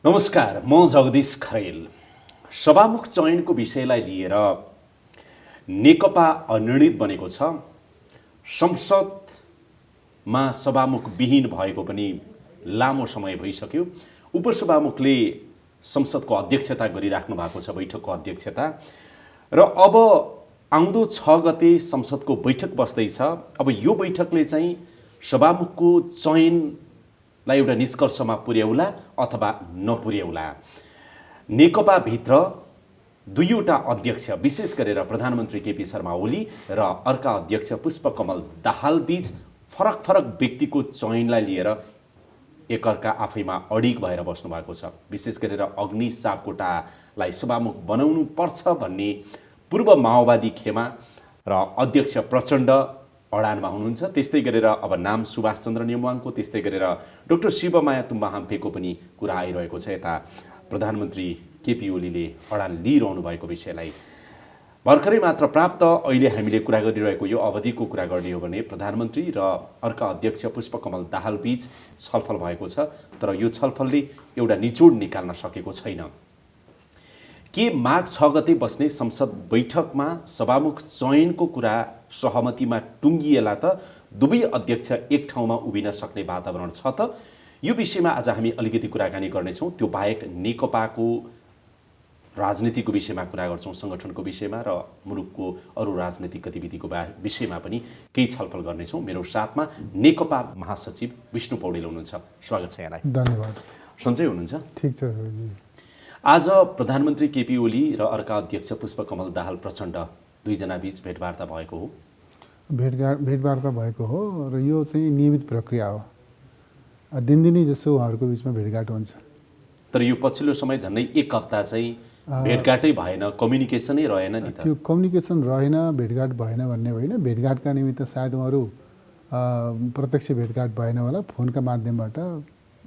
नमस्कार, म जगदीश खरेल। सभामुख चयनको विषयलाई लिएर नेकपा अनिर्णित बनेको छ। संसदमा सभामुख विहीन भएको पनि लामो समय भइसक्यो। उपसभामुखले संसदको अध्यक्षता गरिराख्नु भएको छ, बैठकको अध्यक्षता। र अब आउँदो 6 गते संसदको बैठक बस्दैछ। अब यो बैठकले चाहिँ सभामुखको चयनलाई एउटा निष्कर्षमा पुर्याउला अथवा नपुर्याउला। नेकपाभित्र दुईवटा अध्यक्ष, विशेष गरेर प्रधानमन्त्री केपी शर्मा ओली र अर्का अध्यक्ष पुष्पकमल दाहाल बीच फरक फरक व्यक्तिको चयनलाई लिएर एकअर्का आफैमा अडिग भएर बस्नु भएको छ। विशेष गरेर अग्नि सापकोटालाई सभामुख बनाउनु पर्छ भन्ने पूर्व माओवादी खेमा र अध्यक्ष प्रचण्ड अडानमा हुनुहुन्छ। त्यस्तै गरेर अब नाम सुभाष चन्द्र नेमुवाङको, त्यस्तै गरेर डाक्टर शिवमाया तुम्बा हाम्फेको पनि कुरा आइरहेको छ। यता प्रधानमन्त्री केपी ओलीले अडान लिइरहनु भएको विषयलाई भर्खरै मात्र प्राप्त, अहिले हामीले कुरा गरिरहेको यो अवधिको कुरा गर्ने हो भने प्रधानमन्त्री र अर्का अध्यक्ष पुष्पकमल दाहाल बीच छलफल भएको छ। तर यो छलफलले एउटा निचोड निकाल्न सकेको छैन। के माघ 6 गते बस्ने संसद बैठकमा सभामुख चयनको कुरा सहमतिमा टुङ्गिएला त दुवै अध्यक्ष एक ठाउँमा उभिन सक्ने वातावरण छ त? यो विषयमा आज हामी अलिकति कुराकानी गर्नेछौँ। त्यो बाहेक नेकपाको राजनीतिको विषयमा कुरा गर्छौँ, सङ्गठनको विषयमा र मुलुकको अरू राजनीतिक गतिविधिको विषयमा पनि केही छलफल गर्नेछौँ। मेरो साथमा नेकपा महासचिव विष्णु पौडेल हुनुहुन्छ। स्वागत छ यहाँलाई। धन्यवाद। सन्चै हुनुहुन्छ? ठिक छ। आज प्रधानमन्त्री केपी ओली र अर्का अध्यक्ष पुष्पकमल दाहाल प्रचण्ड दुईजना बीच भेटवार्ता भएको हो। भेटवार्ता भएको हो र यो चाहिँ नियमित प्रक्रिया हो। दिनदिनै जसो उहाँहरूको बिचमा भेटघाट हुन्छ। तर यो पछिल्लो समय झन्डै एक हप्ता चाहिँ भेटघाटै भएन, कम्युनिकेसनै रहेन नि त? त्यो कम्युनिकेसन रहेन, भेटघाट भएन भन्ने होइन। भेटघाटका निमित्त सायद उहाँहरू प्रत्यक्ष भेटघाट भएन होला, फोनका माध्यमबाट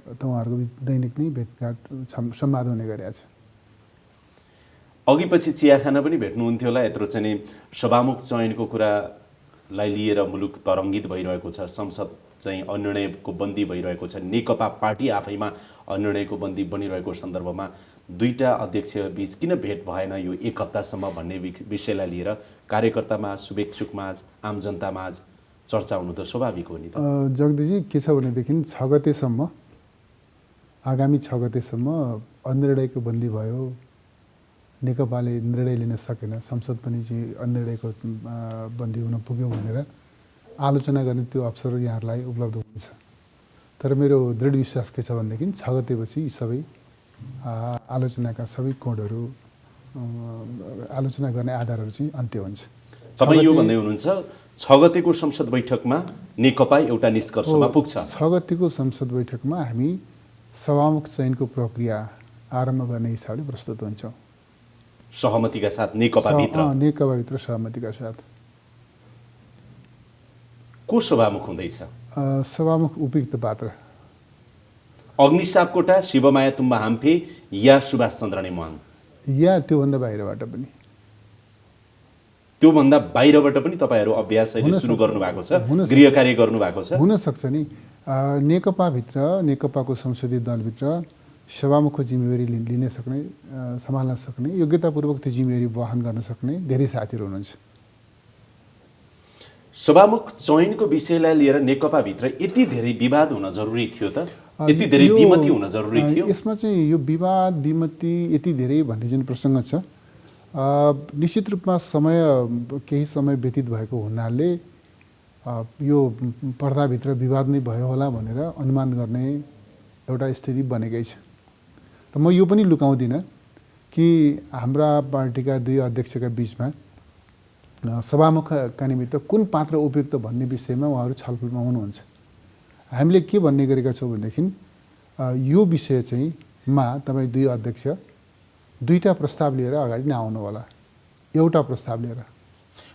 त उहाँहरूको बिच दैनिक नै भेटघाट संवाद हुने गरेको छ। अघि पछि चिया खान पनि भेट्नुहुन्थ्यो होला। यत्रो चाहिँ सभामुख चयनको कुरालाई लिएर मुलुक तरङ्गित भइरहेको छ। संसद चाहिँ अनिर्णयको बन्दी भइरहेको छ। नेकपा पार्टी आफैमा अनिर्णयको बन्दी बनिरहेको सन्दर्भमा दुईटा अध्यक्ष बीच किन भेट भएन यो एक हप्तासम्म भन्ने विषयलाई लिएर कार्यकर्तामा, शुभेच्छुकमाझ, आम जनतामाझ चर्चा हुनु त स्वाभाविक हो नि त? जगदीशजी, के छ भनेदेखि 6 गतेसम्म, आगामी 6 गतेसम्म अनिर्णयको बन्दी भयो। नेकपाले निर्णय लिन सकेन, संसद पनि चाहिँ अनिर्णयको बन्दी हुन पुग्यो भनेर आलोचना गर्ने त्यो अवसर यहाँहरूलाई उपलब्ध हुन्छ। तर मेरो दृढ विश्वास के छ भनेदेखि 6 गतेपछि यी सबै आलोचनाका सबै कोडहरू, आलोचना गर्ने आधारहरू चाहिँ अन्त्य हुन्छ। तपाईँ यो भन्दै हुनुहुन्छ 6 गतेको संसद बैठकमा नेकपा एउटा निष्कर्षमा पुग्छ? 6 गतेको संसद बैठकमा हामी सभामुख चयनको प्रक्रिया आरम्भ गर्ने हिसाबले प्रस्तुत हुन्छौँ। सहमतिका साथ नेकपाभित्र सहमतिका साथ। को सभामुख हुँदैछ? सभामुख उपयुक्त पात्र अग्नि सापकोटा, शिवमाया तुम्बा हाम्फे या सुभाष चन्द्र नेमुवाङ, या त्योभन्दा बाहिरबाट पनि? त्योभन्दा बाहिरबाट पनि तपाईँहरू अभ्यास अहिले सुरु गर्नु भएको छ, गृह कार्य गर्नु भएको छ? हुनसक्छ नि। नेकपाभित्र, नेकपाको संसदीय दलभित्र सभामुखको जिम्मेवारी लिन सक्ने, सम्हाल्न सक्ने, योग्यतापूर्वक त्यो जिम्मेवारी वहन गर्न सक्ने धेरै साथीहरू हुनुहुन्छ। सभामुख चयनको विषयलाई लिएर नेकपाभित्र यति धेरै विवाद हुन जरुरी थियो त? यति धेरै विमति हुन जरुरी थियो? यसमा चाहिँ यो विवाद, विमति यति धेरै भन्ने जुन प्रसङ्ग छ, निश्चित रूपमा केही समय व्यतीत भएको हुनाले यो पर्दाभित्र विवाद नै भयो होला भनेर अनुमान गर्ने एउटा स्थिति बनेकै छ। र म यो पनि लुकाउँदिनँ कि हाम्रा पार्टीका दुई अध्यक्षका बिचमा सभामुखका निमित्त कुन पात्र उपयुक्त भन्ने विषयमा उहाँहरू छलफलमा हुनुहुन्छ। हामीले के भन्ने गरेका छौँ भनेदेखि यो विषय चाहिँ तपाईँ दुई अध्यक्ष दुईटा प्रस्ताव लिएर अगाडि नआउनु होला, एउटा प्रस्ताव लिएर।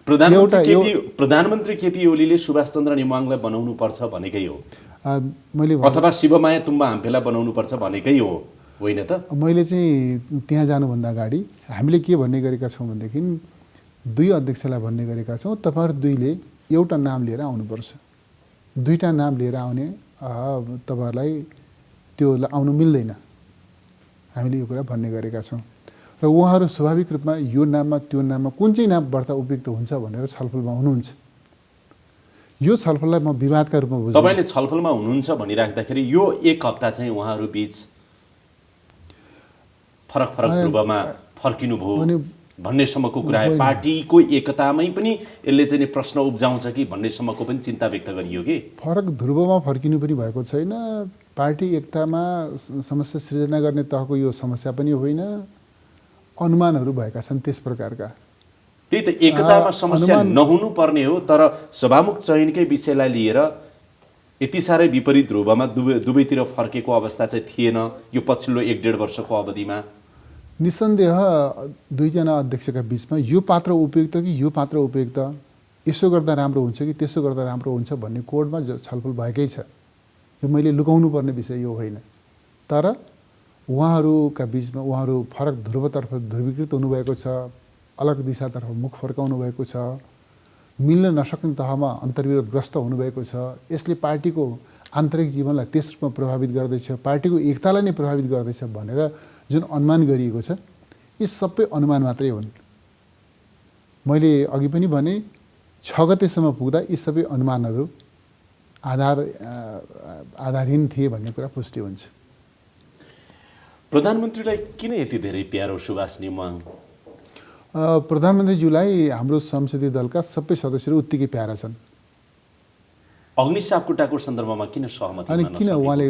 प्रधानमन्त्री केपी ओलीले सुभाष चन्द्र नेमुवाङलाई बनाउनु पर्छ भनेकै हो, मैले अथवा शिवमाया तुम्बा हाम्फेलाई बनाउनु पर्छ भनेकै हो, होइन त? मैले चाहिँ त्यहाँ जानुभन्दा अगाडि हामीले के भन्ने गरेका छौँ भनेदेखि दुई अध्यक्षलाई भन्ने गरेका छौँ, तपाईँहरू दुईले एउटा नाम लिएर आउनुपर्छ। दुईटा नाम लिएर आउने तपाईँहरूलाई त्यो आउनु मिल्दैन। हामीले यो कुरा भन्ने गरेका छौँ र उहाँहरू स्वाभाविक रूपमा यो नाममा त्यो नाममा कुन चाहिँ नाम बढ्ता उपयुक्त हुन्छ भनेर छलफलमा हुनुहुन्छ। यो छलफललाई म विवादका रूपमा बुझ्छु। तपाईँले छलफलमा हुनुहुन्छ भनिराख्दाखेरि यो एक हप्ता चाहिँ उहाँहरू बीच फरक ध्रुवमा फर्किनुभयो भन्नेसम्मको कुरा आयो। पार्टीको एकतामै पनि यसले चाहिँ प्रश्न उब्जाउँछ कि भन्नेसम्मको पनि चिन्ता व्यक्त गरियो कि फरक ध्रुवमा फर्किनु पनि भएको छैन। पार्टी एकतामा समस्या सृजना गर्ने तहको यो समस्या पनि होइन, अनुमानहरू भएका छन् त्यस प्रकारका। त्यही त एकतामा समस्या नहुनु पर्ने हो, तर सभामुख चयनकै विषयलाई लिएर यति साह्रै विपरीत ध्रुवमा दुवैतिर फर्केको अवस्था चाहिँ थिएन यो पछिल्लो 1.5 वर्षको अवधिमा। निसन्देह दुईजना अध्यक्षका बिचमा यो पात्र उपयुक्त कि यो पात्र उपयुक्त, यसो गर्दा राम्रो हुन्छ कि त्यसो गर्दा राम्रो हुन्छ भन्ने कोडमा छलफल भएकै छ। यो मैले लुकाउनु पर्ने विषय यो होइन, तर उहाँहरूका बिचमा उहाँहरू फरक ध्रुवतर्फ ध्रुवीकृत हुनुभएको छ, अलग दिशातर्फ मुख फर्काउनु भएको छ, मिल्न नसक्ने तहमा अन्तर्विरोधग्रस्त हुनुभएको छ। यसले पार्टीको आन्तरिक जीवनलाई त्यस रूपमा प्रभावित गर्दैछ, पार्टीको एकतालाई नै प्रभावित गर्दैछ भनेर जुन अनुमान गरिएको छ, यी सबै अनुमान मात्रै हुन्। मैले अघि पनि भने 6 गतेसम्म पुग्दा यी सबै अनुमानहरू आधारहीन थिए भन्ने कुरा पुष्टि हुन्छ। प्रधानमन्त्रीलाई किन यति धेरै प्यारो सुभाष नेमाङ? प्रधानमन्त्रीज्यूलाई हाम्रो संसदीय दलका सबै सदस्यहरू उत्तिकै प्यारा छन्। अग्नि सापकोटाको सन्दर्भमा किन सहमति? अनि किन उहाँले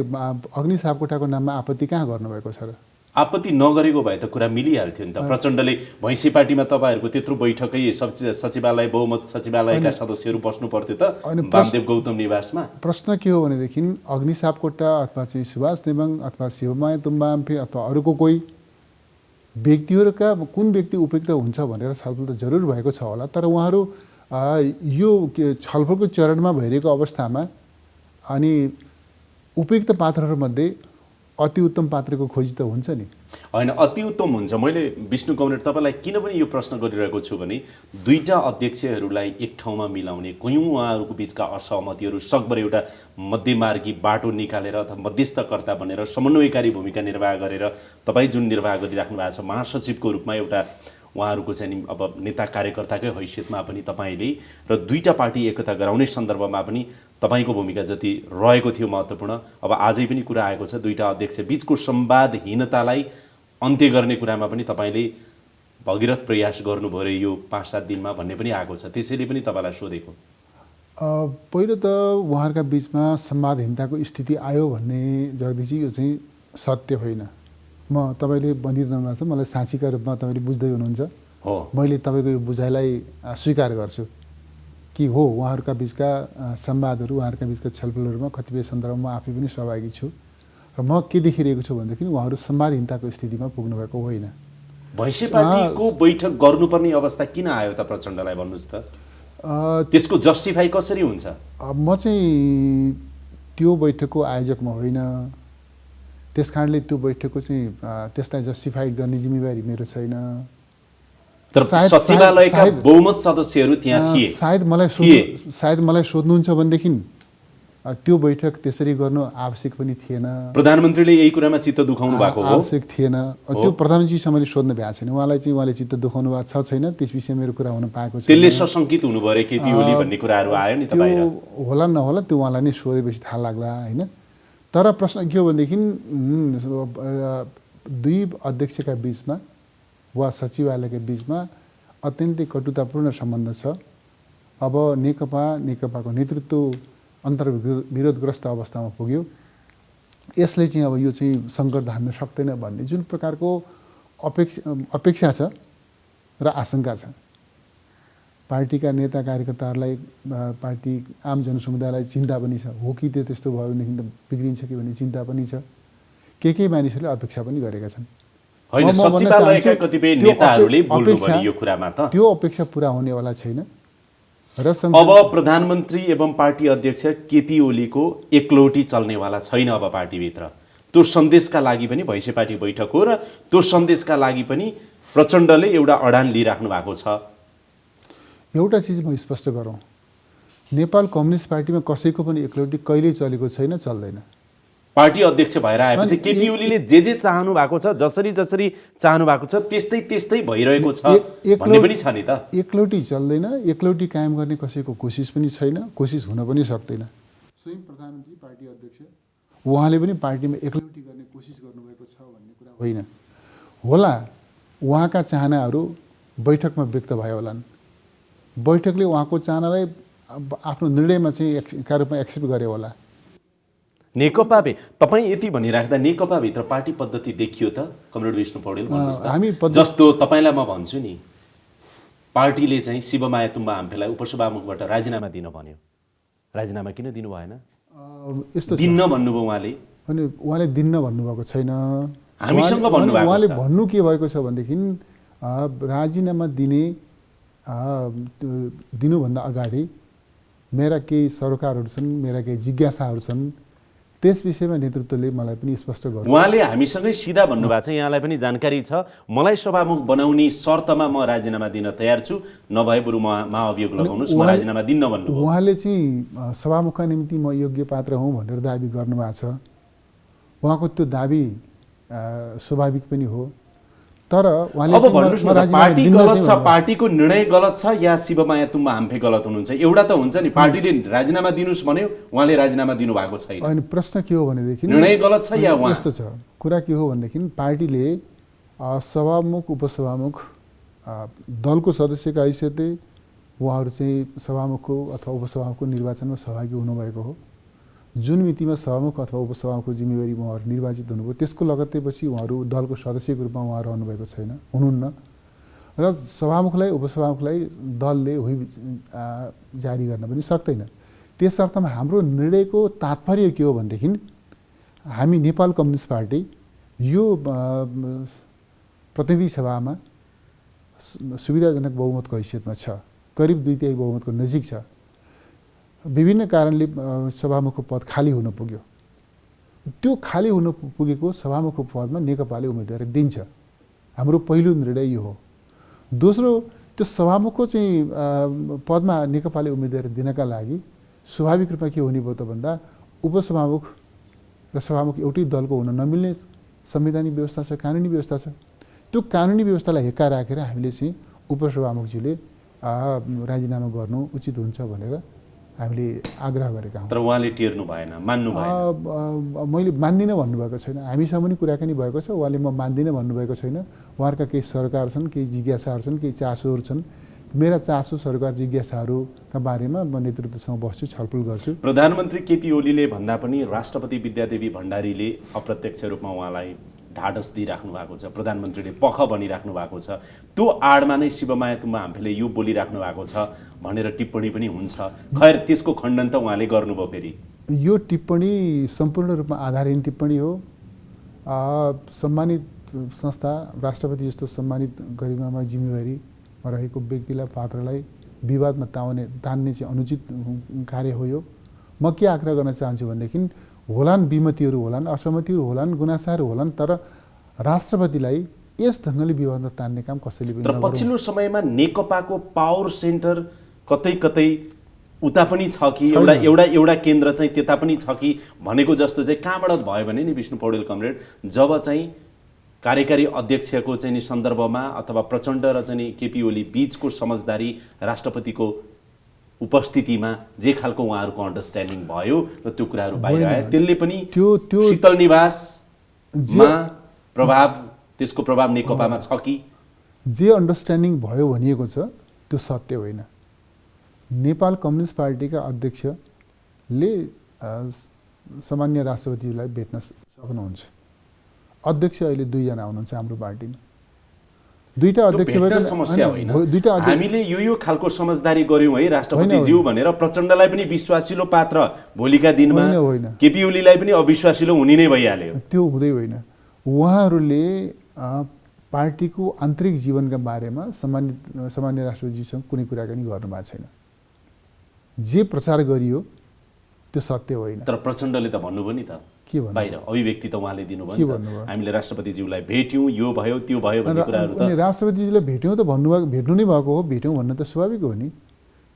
अग्नि सापकोटाको नाममा आपत्ति कहाँ गर्नुभएको छ र? आपत्ति नगरेको भए त कुरा मिलिहाल्थ्यो नि त। प्रचण्डले भैँसी पार्टीमा तपाईँहरूको त्यत्रो बैठकै सचिवालय बहुमत सचिवालयका सदस्यहरू बस्नु पर्थ्यो त वामदेव गौतम निवासमा। प्रश्न के हो भनेदेखि अग्नि सापकोटा अथवा चाहिँ सुभाष नेमाङ अथवा शिवमाया तुम्बाम्फे अथवा अरूको कोही व्यक्तिहरूका कुन व्यक्ति उपयुक्त हुन्छ भनेर छलफल त जरुर भएको छ होला, तर उहाँहरू यो छलफलको चरणमा भइरहेको अवस्थामा अनि उपयुक्त पात्रहरूमध्ये अति उत्तम पात्रको खोजी त हुन्छ नि। होइन, अति उत्तम हुन्छ। मैले विष्णु कमरेड तपाईँलाई किन पनि यो प्रश्न गरिरहेको छु भने दुईटा अध्यक्षहरूलाई एक ठाउँमा मिलाउने कयौँ उहाँहरूको बिचका असहमतिहरू सकभर एउटा मध्यमार्गी बाटो निकालेर अथवा मध्यस्थकर्ता बनेर समन्वयकारी भूमिका निर्वाह गरेर तपाईँ जुन निर्वाह गरिराख्नु भएको छ महासचिवको रूपमा एउटा उहाँहरूको चाहिँ अब नेता कार्यकर्ताकै हैसियतमा पनि तपाईँले र दुईटा पार्टी एकता गराउने सन्दर्भमा पनि तपाईँको भूमिका जति रहेको थियो महत्त्वपूर्ण, अब आजै पनि कुरा आएको छ दुईटा अध्यक्ष बीचको संवादहीनतालाई अन्त्य गर्ने कुरामा पनि तपाईँले भगीरथ प्रयास गर्नुभयो रे यो 5-7 दिनमा भन्ने पनि आएको छ। त्यसैले पनि तपाईँलाई सोधेको। पहिलो त उहाँहरूका बिचमा संवादहीनताको स्थिति आयो भन्ने जगदीशजी यो चाहिँ सत्य होइन। म तपाईँले भनिरहनु भएको छ, मलाई साँचीका रूपमा तपाईँले बुझ्दै हुनुहुन्छ हो। मैले तपाईँको यो बुझाइलाई स्वीकार गर्छु कि हो उहाँहरूका बिचका संवादहरू उहाँहरूका बिचका छलफलहरूमा कतिपय सन्दर्भमा आफै पनि सहभागी छु र म के देखिरहेको छु भनेदेखि उहाँहरू संवादहीनताको स्थितिमा पुग्नुभएको होइन। भैँसी पार्टीको बैठक गर्नुपर्ने अवस्था किन आयो त प्रचण्डलाई भन्नुहोस् त? त्यसको जस्टिफाई कसरी हुन्छ? म चाहिँ त्यो बैठकको आयोजकमा होइन, त्यस कारणले त्यो बैठकको चाहिँ त्यसलाई जस्टिफाइड गर्ने जिम्मेवारी मेरो छैन। तर सचिवालयका बहुमत सदस्यहरू त्यहाँ थिए। सायद मलाई सोध्नुहुन्छ भनेदेखि त्यो बैठक त्यसरी गर्नु आवश्यक पनि थिएन। प्रधानमन्त्रीले यही कुरामा चित्त दुखाउनु भएको हो? आवश्यक थिएन। त्यो प्रधानमन्त्रीसँग मैले सोध्न भ्याएको छैन। उहाँले चित्त दुखाउनु भएको छ छैन त्यस विषय मेरो कुरा हुन पाएको छैन। त्यसले सशङ्कित हुनु पर्यो केपी ओली भन्ने कुराहरू आयो नि तपाईँ? होला नहोला त्यो उहाँलाई नै सोधेपछि थाहा लाग्ला होइन। तर प्रश्न के हो भनेदेखि दुई अध्यक्षका बिचमा वा सचिवालयका बिचमा अत्यन्तै कटुतापूर्ण सम्बन्ध छ। अब नेकपाको नेतृत्व अन्तर्विरोधग्रस्त अवस्थामा पुग्यो। यसले चाहिँ अब यो चाहिँ सङ्कट धान्न सक्दैन भन्ने जुन प्रकारको अपेक्षा छ र आशंका छ। पार्टीका नेता कार्यकर्ताहरूलाई पार्टी आम जनसमुदायलाई चिन्ता पनि छ, हो कि त्यो त्यस्तो भयो भनेदेखि त बिग्रिन्छ कि भन्ने चिन्ता पनि छ। केही मानिसहरूले अपेक्षा पनि गरेका छन्। होइन, सचिवालयका कतिपय नेताहरूले बोल्नुभयो यो कुरामा त त्यो अपेक्षा पुरा हुनेवाला छैन। र अब प्रधानमन्त्री एवं पार्टी अध्यक्ष केपी ओलीको एकलौटी चल्नेवाला छैन अब पार्टीभित्र। त्यो सन्देशका लागि पनि भैँसे पार्टी बैठक हो र त्यो सन्देशका लागि पनि प्रचण्डले एउटा अडान लिइराख्नु भएको छ। एउटा चिज म स्पष्ट गरौँ, नेपाल कम्युनिस्ट पार्टीमा कसैको पनि एकलौटी कहिल्यै चलेको छैन, चल्दैन। पार्टी अध्यक्ष भएर आएपछि केपी ओलीले जे चाहनु भएको छ, जसरी चाहनु भएको छ त्यस्तै भइरहेको छ भन्ने पनि छ नि त। एकलौटी चल्दैन, एकलौटी कायम गर्ने कसैको कोसिस पनि छैन, कोसिस हुन पनि सक्दैन। स्वयं प्रधानमन्त्री पार्टी अध्यक्ष उहाँले पनि पार्टीमा एकलौटी गर्ने कोसिस गर्नुभएको छ भन्ने कुरा होइन। होला उहाँका चाहनाहरू बैठकमा व्यक्त भयो होलान्, बैठकले उहाँको चाहनालाई आफ्नो निर्णयमा चाहिँ रूपमा एक्सेप्ट गरे होला। नेकपाले तपाईँ यति भनिराख्दा नेकपाभित्र पार्टी पद्धति देखियो त कमरेड विष्णु पौडेल भन्नुहोस् त। जस्तो तपाईँलाई म भन्छु नि, पार्टीले चाहिँ शिवमाया तुम्बा हाम्फेलाई उपसभामुखबाट राजीनामा दिन भन्यो, राजीनामा किन दिनु भएन? यस्तो दिन्न भन्नुभयो उहाँले, अनि उहाँले दिन्न भन्नुभएको छैन, हामीसँग भन्नुभएको छ। उहाँले भन्नु के भएको छ भनेदेखि राजीनामा दिनुभन्दा अगाडि मेरा केही सरोकारहरू छन्, मेरा केही जिज्ञासाहरू छन्, त्यस विषयमा नेतृत्वले मलाई पनि स्पष्ट गर्नु। उहाँले हामीसँगै सिधा भन्नुभएको छ, यहाँलाई पनि जानकारी छ, मलाई सभामुख बनाउने शर्तमा म राजीनामा दिन तयार छु, नभए बरु महाअभियोग लगाउनुहोस्, म राजीनामा दिन्न भन्नुभयो। उहाँले चाहिँ सभामुखका निम्ति म योग्य पात्र हुँ भनेर दाबी गर्नुभएको छ। उहाँको त्यो दाबी स्वाभाविक पनि हो, तर उहाँले अब भन्नुहोस् न, पार्टी गलत छ, पार्टीको निर्णय गलत छ या शिवमाया तुम्बा हाम्फे गलत हुनुहुन्छ? एउटा त हुन्छ नि, पार्टीले राजीनामा दिनुहोस् भन्यो, उहाँले राजीनामा दिनु भएको छैन। अनि प्रश्न के हो भनेदेखि निर्णय गलत छ या उहाँ? यस्तो छ, कुरा के हो भनेदेखि पार्टीले सभामुख उपसभामुख दलको सदस्यका हैसियतले उहाँहरू चाहिँ सभामुखको अथवा उपसभामुखको निर्वाचनमा सहभागी हुनुभएको हो। जुन मितिमा सभामुख अथवा उपसभामुखको जिम्मेवारी उहाँहरू निर्वाचित हुनुभयो त्यसको लगत्तैपछि उहाँहरू दलको सदस्यको रूपमा उहाँहरू रहनुभएको छैन, हुनुहुन्न। र सभामुखलाई उपसभामुखलाई दलले जारी गर्न पनि सक्दैन। त्यस अर्थमा हाम्रो निर्णयको तात्पर्य के हो भनेदेखि हामी नेपाल कम्युनिस्ट पार्टी यो प्रतिनिधि सभामा सुविधाजनक बहुमतको हैसियतमा छ, करिब 2/3 बहुमतको नजिक छ। विभिन्न कारणले सभामुखको पद खाली हुन पुग्यो, त्यो खाली हुन पुगेको सभामुखको पदमा नेकपाले उम्मेदवारी दिन्छ। हाम्रो पहिलो निर्णय यो हो। दोस्रो, त्यो सभामुखको चाहिँ पदमा नेकपाले उम्मेदवारी दिनका लागि स्वाभाविक रूपमा के हुने भयो त भन्दा उपसभामुख र सभामुख एउटै दलको हुन नमिल्ने संवैधानिक व्यवस्था छ, कानुनी व्यवस्था छ। त्यो कानुनी व्यवस्थालाई हेक्का राखेर हामीले चाहिँ उपसभामुखज्यूले राजीनामा गर्नु उचित हुन्छ भनेर हामीले आग्रह गरेका हौँ। तर उहाँले टेर्नु भएन, मान्नु भएन। मैले मान्दिनँ भन्नुभएको छैन, हामीसँग पनि कुराकानी भएको छ, उहाँले म मान्दिनँ भन्नुभएको छैन। उहाँहरूका केही सरकार छन्, केही जिज्ञासाहरू छन्, केही चासोहरू छन्। मेरा चासो सरकार जिज्ञासाहरूका बारेमा म नेतृत्वसँग बस्छु, छलफल गर्छु। प्रधानमन्त्री केपी ओलीले भन्दा पनि राष्ट्रपति विद्यादेवी भण्डारीले अप्रत्यक्ष रूपमा उहाँलाई ढाडस दिइराख्नु भएको छ, प्रधानमन्त्रीले पख भनिराख्नु भएको छ। त्यो आडमा नै शिवमाया तुम्बा हाम्फेले यो बोलिराख्नु भएको छ भनेर टिप्पणी पनि हुन्छ। खैर त्यसको खण्डन त उहाँले गर्नुभयो। फेरि यो टिप्पणी सम्पूर्ण रूपमा आधारहीन टिप्पणी हो। सम्मानित संस्था, राष्ट्रपति जस्तो सम्मानित गरिमामा जिम्मेवारीमा रहेको व्यक्तिलाई, पात्रलाई विवादमा तान्ने चाहिँ अनुचित कार्य हो यो। म के आग्रह गर्न चाहन्छु भनेदेखि होलान् विमतिहरू होलान्, असहमतिहरू होलान्, गुनासाहरू होलान्, तर राष्ट्रपतिलाई यस ढङ्गले विवादमा तान्ने काम कसैले पनि नगरौँ। तर पछिल्लो समयमा नेकपाको पावर सेन्टर कतै कतै उता पनि छ कि एउटा केन्द्र चाहिँ त्यता पनि छ कि भनेको जस्तो चाहिँ कहाँबाट भयो भने नि विष्णु पौडेल कमरेड, जब चाहिँ कार्यकारी अध्यक्षको चाहिँ नि सन्दर्भमा अथवा प्रचण्ड र चाहिँ केपी ओली बीचको समझदारी राष्ट्रपतिको उपस्थितिमा जे खालको उहाँहरूको अन्डरस्ट्यान्डिङ भयो र त्यो कुराहरू बाहिर आयो, त्यसले पनि त्यो शीतल निवासमा प्रभाव, त्यसको प्रभाव नेकपामा छ कि? जे अन्डरस्ट्यान्डिङ भयो भनिएको छ त्यो सत्य होइन। नेपाल कम्युनिस्ट पार्टीका अध्यक्षले सामान्य राष्ट्रपतिलाई भेट्न सक्नुहुन्छ। अध्यक्ष अहिले 2 जना हुनुहुन्छ हाम्रो पार्टीमा। दुईटा अध्यक्ष समस्या होइन। हामीले यो खालको समझदारी गर्यौं है राष्ट्रपतिज्यू भनेर प्रचण्डलाई पनि विश्वासिलो पात्र भोलिका दिनमा केपी ओलीलाई पनि अविश्वासिलो हुने नै भइहाल्यो। त्यो हुँदै होइन। उहाँहरूले पार्टीको आन्तरिक जीवनका बारेमा सामान्य राष्ट्रपतिज्यूसँग कुनै कुराकानी गर्नुभएको छैन। जे प्रचार गरियो त्यो सत्य होइन। तर प्रचण्डले त भन्नुभयो नि त, बाहिर अभिव्यक्ति त उहाँले दिनुभयो नि त, हामीले राष्ट्रपतिज्यूलाई भेट्यौँ, यो भयो त्यो भयो भन्ने कुराहरू त। राष्ट्रपतिज्यूलाई भेट्यौँ त भन्नुभएको, भेट्नु नै भएको हो, भेट्यौँ भन्न त स्वाभाविक हो नि।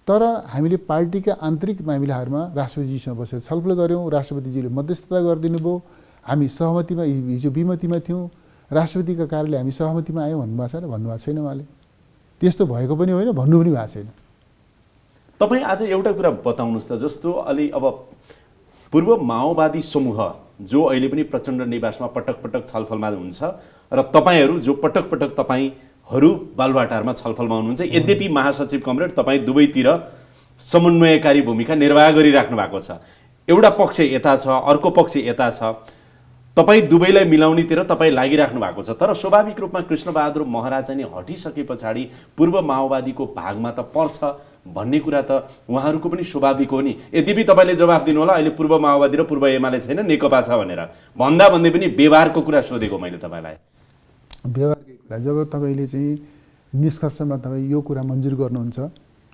तर हामीले पार्टीका आन्तरिक मामिलाहरूमा राष्ट्रपतिजीसँग बसेर छलफल गऱ्यौँ, राष्ट्रपतिजीले मध्यस्थता गरिदिनु भयो, हामी सहमतिमा हिजो विमतिमा थियौँ, राष्ट्रपतिका कार्यालय हामी सहमतिमा आयौँ भन्नुभएको छ र भन्नुभएको छैन उहाँले। त्यस्तो भएको पनि होइन, भन्नु पनि भएको छैन। तपाईँ आज एउटा कुरा बताउनुहोस् त, जस्तो अलि अब पूर्व माओवादी समूह जो अहिले पनि प्रचण्ड निवासमा पटक पटक छलफलमा हुन्छ र तपाईँहरू जो पटक पटक तपाईँहरू बालुवाटारमा छलफलमा हुनुहुन्छ, यद्यपि महासचिव कमरेड तपाईँ दुवैतिर समन्वयकारी भूमिका निर्वाह गरिराख्नु भएको छ। एउटा पक्ष यता छ, अर्को पक्ष यता छ, तपाईँ दुवैलाई मिलाउनेतिर तपाईँ लागिराख्नु भएको छ। तर स्वाभाविक रूपमा कृष्णबहादुर महरा चाहिँ हटिसके पछाडि पूर्व माओवादीको भागमा त पर्छ भन्ने कुरा त उहाँहरूको पनि स्वाभाविक हो नि। यद्यपि तपाईँले जवाफ दिनु होला अहिले पूर्व माओवादी र पूर्व एमाले छैन, नेकपा छ भनेर भन्दा भन्दै पनि व्यवहारको कुरा सोधेको मैले तपाईँलाई। व्यवहारकै कुरा, जब तपाईँले चाहिँ निष्कर्षमा तपाईँ यो कुरा मन्जुर गर्नुहुन्छ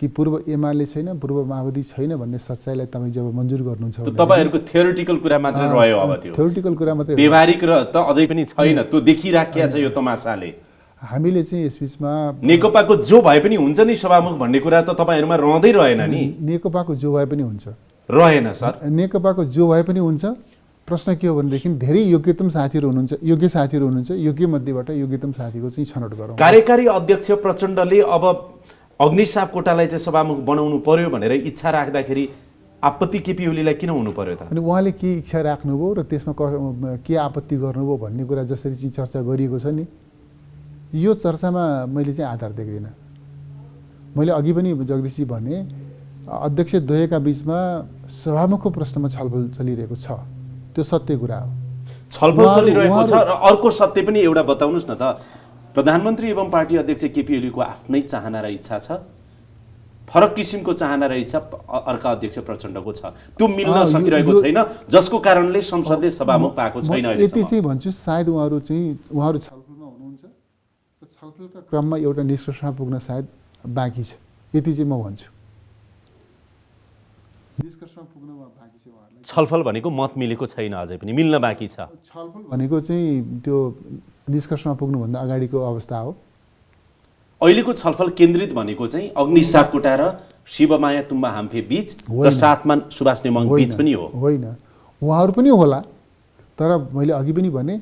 कि पूर्व एमाले छैन, पूर्व माओवादी छैन भन्ने सच्चाइलाई तपाईँ जब मन्जुर गर्नुहुन्छ, तपाईँहरूको थ्योरिटिकल कुरा मात्रै रह्यो। अब त्यो थ्योरिटिकल कुरा मात्रै, व्यवहारिक र त अझै पनि छैन, त्यो देखिराखिया छ यो तमासाले। हामीले चाहिँ यसबिचमा नेकपाको जो भए पनि हुन्छ नि सभामुख भन्ने कुरा त तपाईँहरूमा रहँदै रहेन नि। नेकपाको जो भए पनि हुन्छ, रहेन सर। नेकपाको जो भए पनि हुन्छ। प्रश्न के हो भनेदेखि धेरै योग्यतम साथीहरू हुनुहुन्छ, योग्य साथीहरू हुनुहुन्छ, योग्य मध्येबाट योग्यतम साथीको चाहिँ छनौट गरौँ। कार्यकारी अध्यक्ष प्रचण्डले अब अग्नि सापकोटालाई चाहिँ सभामुख बनाउनु पर्यो भनेर इच्छा राख्दाखेरि आपत्ति केपी ओलीलाई किन हुनु पर्यो त? अनि उहाँले के इच्छा राख्नुभयो र त्यसमा के आपत्ति गर्नुभयो भन्ने कुरा जसरी चाहिँ चर्चा गरिएको छ नि, यो चर्चामा मैले चाहिँ आधार देख्दिनँ। मैले अघि पनि जगदीशजी भने अध्यक्ष द्वयका बिचमा सभामुखको प्रश्नमा छलफल चलिरहेको छ, त्यो सत्य कुरा हो। छलफल चलिरहेको छ र अर्को सत्य पनि एउटा बताउनुहोस् न त, प्रधानमन्त्री एवं पार्टी अध्यक्ष केपी ओलीको आफ्नै चाहना र इच्छा छ, फरक किसिमको चाहना र इच्छा अर्का अध्यक्ष प्रचण्डको छ, त्यो मिल्न सकिरहेको छैन, जसको कारणले संसदले सभामुख पाएको छैन। यति चाहिँ भन्छु, सायद उहाँहरू छलफलमा हुनुहुन्छ र छलफलका क्रममा एउटा निष्कर्षमा पुग्न सायद बाँकी छ, यति चाहिँ म भन्छु। निष्कर्षमा पुग्न बाँकी छ उहाँहरूलाई। छलफल भनेको मत मिलेको छैन, अझै पनि मिल्न बाँकी छ। छलफल भनेको चाहिँ त्यो निष्कर्षमा पुग्नुभन्दा अगाडिको अवस्था हो। अहिलेको छलफल केन्द्रित भनेको चाहिँ अग्नि सापकोटा र शिवमाया तुम्बा हाम्फे बीच र साथमा सुभाष नेमाङ बीच पनि हो। होइन, उहाँहरू पनि होला, तर मैले अघि पनि भने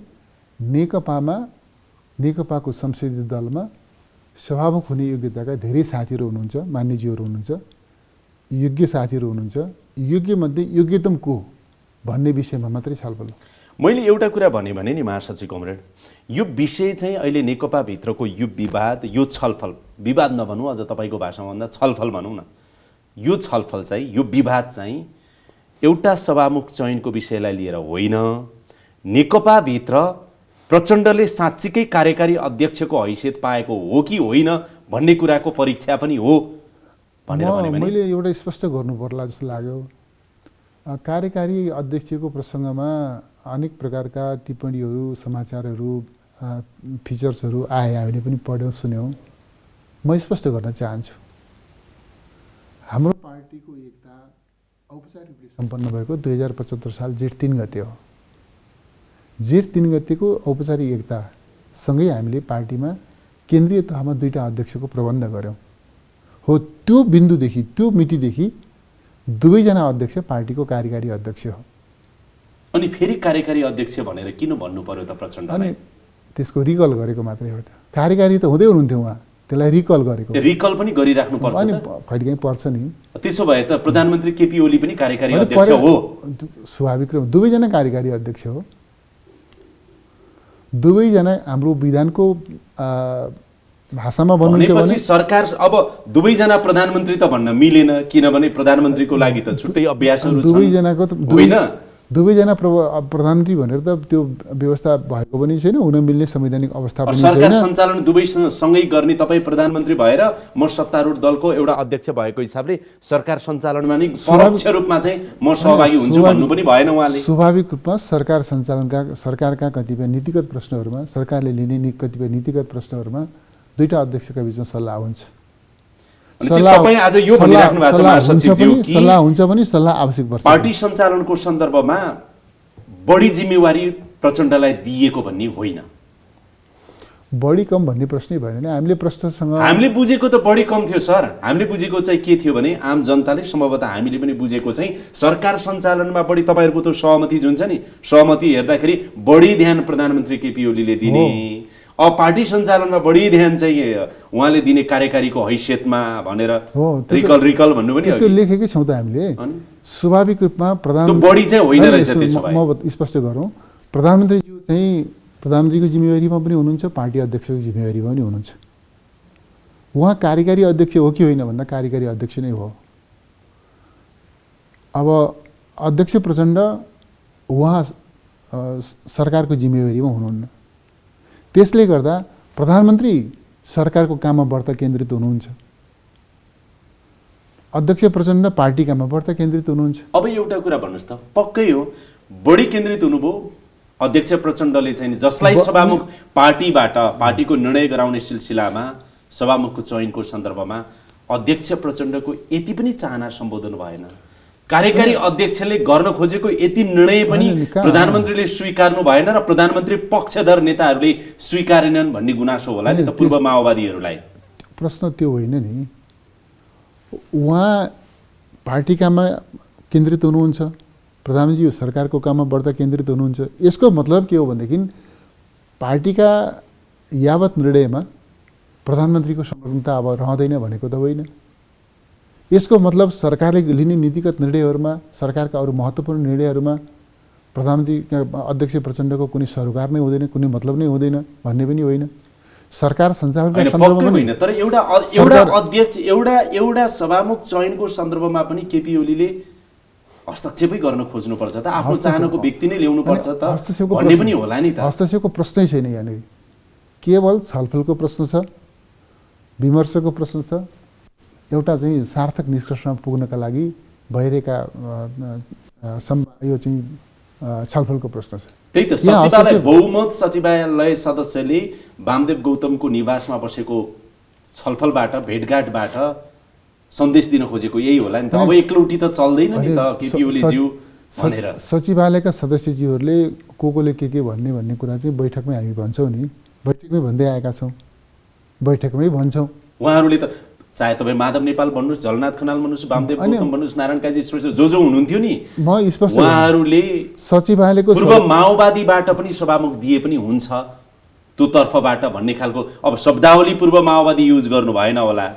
नेकपाको संसदीय दलमा सभामुख हुने योग्यताका धेरै साथीहरू हुनुहुन्छ, मान्यजीहरू हुनुहुन्छ, योग्य साथीहरू हुनुहुन्छ, योग्य मध्ये योग्यतम को भन्ने विषयमा मात्रै छलफल। मैले एउटा कुरा भने नि महासचिव कमरेड, यो विषय चाहिँ अहिले नेकपाभित्रको यो विवाद, यो छलफल, विवाद नभनौँ अझ तपाईँको भाषामा भन्दा छलफल भनौँ न, यो छलफल चाहिँ, यो विवाद चाहिँ एउटा सभामुख चयनको विषयलाई लिएर होइन, नेकपाभित्र प्रचण्डले साँच्चीकै कार्यकारी अध्यक्षको हैसियत पाएको हो कि होइन भन्ने कुराको परीक्षा पनि हो भनेर भने मैले एउटा स्पष्ट गर्नु पर्ला जस्तो लाग्यो। कार्यकारी अध्यक्षको प्रसङ्गमा अनेक प्रकारका टिप्पणीहरू, समाचारहरू, फिचर्सहरू आए, हामीले पनि पढ्यौँ, सुन्यौँ। म स्पष्ट गर्न चाहन्छु, हाम्रो पार्टीको एकता औपचारिक रूपले सम्पन्न भएको 2075 साल जेठ 3 गते हो। जेठ 3 गतेको औपचारिक एकतासँगै हामीले पार्टीमा केन्द्रीय तहमा 2टा अध्यक्षको प्रबन्ध गऱ्यौँ। हो, त्यो बिन्दुदेखि, त्यो मितिदेखि दुवैजना अध्यक्ष पार्टीको कार्यकारी अध्यक्ष हो। अनि फेरि कार्यकारी अध्यक्ष भनेर किन भन्नु पर्यो त प्रचण्डलाई? अनि त्यसको रिकल गरेको मात्रै हो त, कार्यकारी त हुँदै हुनुहुन्थ्यो उहाँ, त्यसलाई रिकल गरेको। रिकल पनि गरिराख्नु पर्छ अनि कहिलेकाहीँ पर्छ नि। त्यसो भए त प्रधानमन्त्री केपी ओली पनि कार्यकारी अध्यक्ष हो। स्वाभाविक रूपमा दुवैजना कार्यकारी अध्यक्ष हो। दुवैजना हाम्रो विधानको भाषामा भन्नुहुन्छ भने सरकार अब दुवैजना प्रधानमन्त्री त भन्न मिलेन, किनभने प्रधानमन्त्रीको लागि त छुट्टै अभ्यासहरू छन्। दुवैजनाको त होइन, दुवैजना प्रधानमन्त्री भनेर त त्यो व्यवस्था भएको पनि छैन, हुन मिल्ने संवैधानिक अवस्था पनि छैन। सरकार सञ्चालन दुवैसँगै गर्ने तपाईँ प्रधानमन्त्री भएर म सत्तारूढ दलको एउटा अध्यक्ष भएको हिसाबले सरकार सञ्चालनमा नि परोक्ष रूपमा चाहिँ म सहभागी हुन्छु भन्नु पनि भएन उहाँले। स्वाभाविक रूपमा सरकारका कतिपय नीतिगत प्रश्नहरूमा, सरकारले लिने कतिपय नीतिगत प्रश्नहरूमा 2टा अध्यक्षका बिचमा सल्लाह हुन्छ। सल्लाह हुन्छ भने सल्लाह आवश्यक पर्छ। पार्टी सञ्चालनको सन्दर्भमा बढी जिम्मेवारी प्रचण्डलाई दिएको भन्ने होइन। बढी कम भन्ने प्रश्नै भएन नि। हामीले प्रश्नसँग हामीले बुझेको त बढी कम थियो सर। हामीले बुझेको चाहिँ के थियो भने आम जनताले सम्भवतः हामीले पनि बुझेको चाहिँ सरकार सञ्चालनमा बढी तपाईँहरूको त सहमति जुन छ नि, सहमति हेर्दाखेरि बढी ध्यान प्रधानमन्त्री केपी ओलीले दिने, अब पार्टी सञ्चालनमा बढी ध्यान चाहिँ उहाँले दिने कार्यकारीको हैसियतमा भनेर रिकल भन्नु पनि त्यो लेखेकै छौँ त हामीले। स्वाभाविक रूपमा बढी चाहिँ होइन रहेछ त्यसो भए। म स्पष्ट गरौँ, प्रधानमन्त्रीज्यू चाहिँ प्रधानमन्त्रीको जिम्मेवारीमा पनि हुनुहुन्छ, पार्टी अध्यक्षको जिम्मेवारीमा पनि हुनुहुन्छ। उहाँ कार्यकारी अध्यक्ष हो कि होइन भन्दा कार्यकारी अध्यक्ष नै हो। अब अध्यक्ष प्रचण्ड उहाँ सरकारको जिम्मेवारीमा हुनुहुन्न, त्यसले गर्दा प्रधानमन्त्री सरकारको काममा बढ्ता केन्द्रित हुनुहुन्छ, अध्यक्ष प्रचण्ड पार्टी काममा बढ्ता केन्द्रित हुनुहुन्छ। अब एउटा कुरा भन्नुहोस् त, पक्कै हो बढी केन्द्रित हुनुभयो अध्यक्ष प्रचण्डले चाहिँ, जसलाई सभामुख पार्टीबाट पार्टीको निर्णय गराउने सिलसिलामा सभामुखको चयनको सन्दर्भमा अध्यक्ष प्रचण्डको यति पनि चाहना सम्बोधन भएन। कार्यकारी अध्यक्षले गर्न खोजेको यति निर्णय पनि प्रधानमन्त्रीले स्वीकार्नु भएन र प्रधानमन्त्री पक्षधर नेताहरूले स्वीकारेनन् भन्ने गुनासो होला नि त पूर्व माओवादीहरूलाई। प्रश्न त्यो होइन नि, उहाँ पार्टी काममा केन्द्रित हुनुहुन्छ, प्रधानमन्त्री सरकारको काममा बढ्ता केन्द्रित हुनुहुन्छ। यसको मतलब के हो भनेदेखि पार्टीका यावत निर्णयमा प्रधानमन्त्रीको संलग्नता अब रहँदैन भनेको त होइन। यसको मतलब सरकारले लिने नीतिगत निर्णयहरूमा, सरकारका अरू महत्त्वपूर्ण निर्णयहरूमा प्रधानमन्त्री अध्यक्ष प्रचण्डको कुनै सरोकार नै हुँदैन, कुनै मतलब नै हुँदैन भन्ने पनि होइन। सरकार सञ्चालनका सन्दर्भमा होइन, तर एउटा सभामुख चयनको सन्दर्भमा पनि केपी ओलीले हस्तक्षेपै गर्न खोज्नुपर्छ त, आफ्नो चाहनाको व्यक्ति नै ल्याउनु पर्छ त भन्ने पनि होला नि त। हस्तक्षेपको प्रश्नै छैन यहाँनिर, केवल छलफलको प्रश्न छ, विमर्शको प्रश्न छ, एउटा चाहिँ सार्थक निष्कर्षमा पुग्नका लागि भइरहेका यो चाहिँ छलफलको प्रश्न छ। त्यही त सचिवालय बहुमत सचिवालय सदस्यले वामदेव गौतमको निवासमा बसेको छलफलबाट भेटघाटबाट सन्देश दिन खोजेको यही होला नि त। अब एकलौटी त चल्दैन नि त केपी ओलीज्यू भनेर। सचिवालयका सदस्यज्यूहरूले कोले के भन्ने कुरा चाहिँ बैठकमै हामी भन्छौँ नि, बैठकमै भन्दै आएका छौँ, बैठकमै भन्छौँ। उहाँहरूले त चाहे तपाईँ माधव नेपाल भन्नुहोस्, झलनाथ खनाल भन्नुहोस्, वामदेव गौतम भन्नुहोस्, नारायण काजी श्रेष्ठ जो हुनुहुन्थ्यो नि, म स्पष्ट उहाँहरूले सचिवालयको पूर्व माओवादीबाट पनि सभामुख दिए पनि हुन्छ त्यो तर्फबाट भन्ने खालको अब शब्दावली पूर्व माओवादी युज गर्नु भएन होला,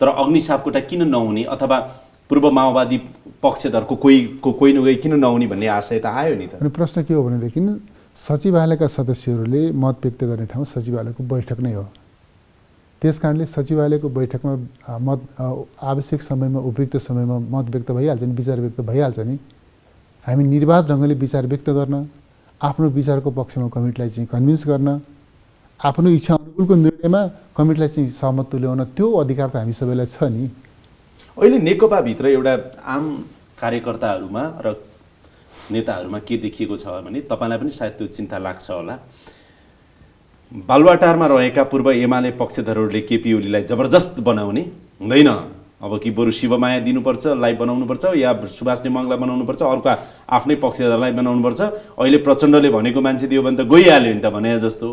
तर अग्नि सापकोटा किन नहुने अथवा पूर्व माओवादी पक्षधरको कोही न कोही किन नहुने भन्ने आशय त आयो नि त। अनि प्रश्न के हो भनेदेखि सचिवालयका सदस्यहरूले मत व्यक्त गर्ने ठाउँ सचिवालयको बैठक नै हो। त्यसकारणले सचिवालयको बैठकमा मत आवश्यक समयमा उपयुक्त समयमा मत व्यक्त भइहाल्छ नि, विचार व्यक्त भइहाल्छ नि। हामी निर्वाध ढङ्गले विचार व्यक्त गर्न, आफ्नो विचारको पक्षमा कमिटीलाई चाहिँ कन्भिन्स गर्न, आफ्नो इच्छा अनुकूलको निर्णयमा कमिटीलाई चाहिँ सहमत तुल्याउन त्यो अधिकार त हामी सबैलाई छ नि। अहिले नेकपाभित्र एउटा आम कार्यकर्ताहरूमा र नेताहरूमा के देखिएको छ भने तपाईँलाई पनि सायद त्यो चिन्ता लाग्छ होला, बालुवाटारमा रहेका पूर्व एमाले पक्षधरहरूले केपी ओलीलाई जबरजस्त बनाउने हुँदैन, अब कि बरु शिवमाया दिनुपर्छ, लाई बनाउनुपर्छ या सुभाष नेमाङलाई बनाउनुपर्छ, अर्को आफ्नै पक्षधरलाई बनाउनुपर्छ। अहिले प्रचण्डले भनेको मान्छे दियो भने त गइहाल्यो नि त भने जस्तो।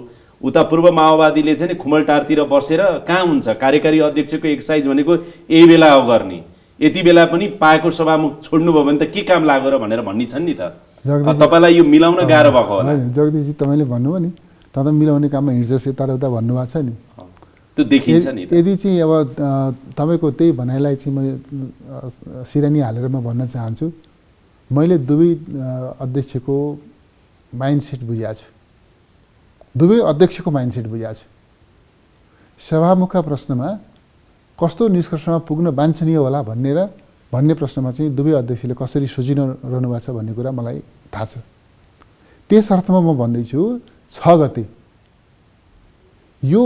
उता पूर्व माओवादीले चाहिँ खुमलटारतिर बसेर कहाँ हुन्छ कार्यकारी अध्यक्षको एक्सर्साइज भनेको यही बेला हो गर्ने, यति बेला पनि पाएको सभामुख छोड्नुभयो भने त के काम लाग्यो र भनेर भन्ने छन् नि त। तपाईँलाई यो मिलाउन गाह्रो भएको होला। जगदीशजी तपाईँले भन्नुभयो नि, त मिलाउने काममा हिँड्छ यताउता भन्नुभएको छ नि, त्यो देखिन्छ नि। यदि चाहिँ अब तपाईँको त्यही भनाइलाई चाहिँ म सिरानी हालेर म भन्न चाहन्छु, मैले दुवै अध्यक्षको माइन्डसेट बुझाएको छु, दुवै अध्यक्षको माइन्डसेट बुझाएको छु। सभामुखका प्रश्नमा कस्तो निष्कर्षमा पुग्न वाञ्छनीय होला भन्ने प्रश्नमा चाहिँ दुवै अध्यक्षले कसरी सोचिरहनु भएको छ भन्ने कुरा मलाई थाहा छ। त्यस अर्थमा म भन्दैछु 6 गते यो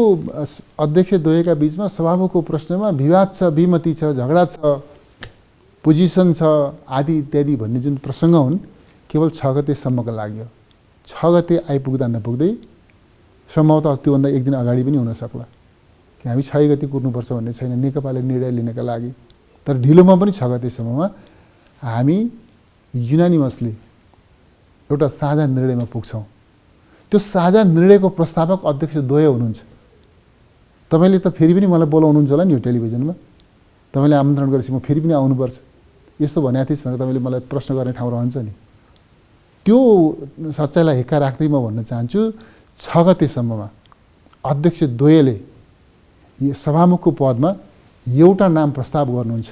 अध्यक्ष द्वयका बीचमा सभामुखको प्रश्नमा विवाद छ, विमति छ, झगडा छ, पोजिसन छ आदि इत्यादि भन्ने जुन प्रसङ्ग हुन् केवल 6 गतेसम्मको लागि हो। 6 गते आइपुग्दा नपुग्दै सम्भवतः त्योभन्दा एक दिन अगाडि पनि हुन सक्ला कि हामी 6 गते कुर्नुपर्छ भन्ने छैन नेकपाले निर्णय लिनका लागि, तर ढिलोमा पनि 6 गतेसम्ममा हामी युनानिमसली एउटा साझा निर्णयमा पुग्छौँ त्यो साझा निर्णयको प्रस्तावक अध्यक्ष द्वय हुनुहुन्छ। तपाईँले त फेरि पनि मलाई बोलाउनुहुन्छ होला नि यो टेलिभिजनमा, तपाईँले आमन्त्रण गरेपछि म फेरि पनि आउनुपर्छ यस्तो भनेको थिइस् भनेर तपाईँले मलाई प्रश्न गर्ने ठाउँ रहन्छ नि। त्यो सच्चाइलाई हिक्का राख्दै म भन्न चाहन्छु 6 गतेसम्ममा अध्यक्ष द्वयले सभामुखको पदमा एउटा नाम प्रस्ताव गर्नुहुन्छ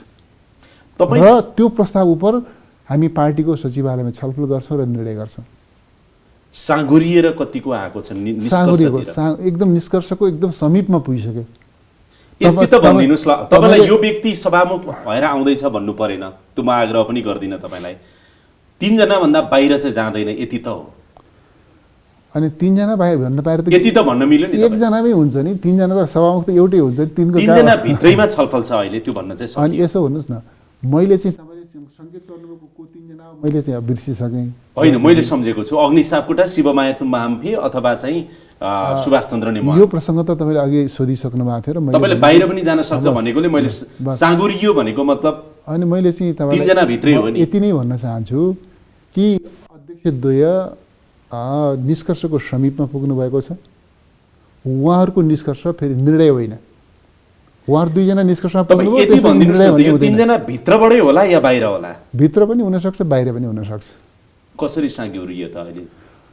र त्यो प्रस्ताव उप हामी पार्टीको सचिवालयमा छलफल गर्छौँ र निर्णय गर्छौँ। साँगुरिएर कतिको आएको छ एकदम निष्कर्षको एकदम समीपमा पुगिसक्यो। यति त भनिदिनुहोस् ल, तपाईँलाई यो व्यक्ति सभामुख भएर आउँदैछ भन्नु परेन, त्यो म आग्रह पनि गर्दिनँ तपाईँलाई। 3 जनाभन्दा बाहिर चाहिँ जाँदैन, यति त हो। अनि 3 जना भन्दा बाहिर त यति त भन्न मिल्यो नि, 1 जनामै हुन्छ नि। 3 जना त सभामुख त एउटै हुन्छ। 3 जना भित्रैमा छलफल छ अहिले, त्यो भन्न चाहिँ। अनि यसो भन्नुहोस् न, मैले चाहिँ तपाईँले सङ्केत गर्नुभएको को 3 जना मैले चाहिँ बिर्सिसकेँ। होइन, मैले सम्झेको छु अग्नि सापकोटा, शिवमाया तुम्बा हाम्फे अथवा चाहिँ सुभाष चन्द्र नेमाङ। यो प्रसङ्ग त तपाईँले अघि सोधिसक्नु भएको थियो र तपाईँले बाहिर पनि जान सक्छ भनेकोले मैले साँगुरियो भनेको मतलब। अनि मैले चाहिँ तपाईँलाई 3 जना भित्रै हो नि। यति नै भन्न चाहन्छु कि अध्यक्ष द्वय निष्कर्षको समीपमा पुग्नु भएको छ। उहाँहरूको निष्कर्ष फेरि निर्णय होइन, उहाँहरू 2 जना निष्कर्षमा पुग्नुभयो। 3 जना भित्रबाटै होला या बाहिर होला? भित्र पनि हुनसक्छ, बाहिर पनि हुनसक्छ। कसरी साँगुरियो त अहिले?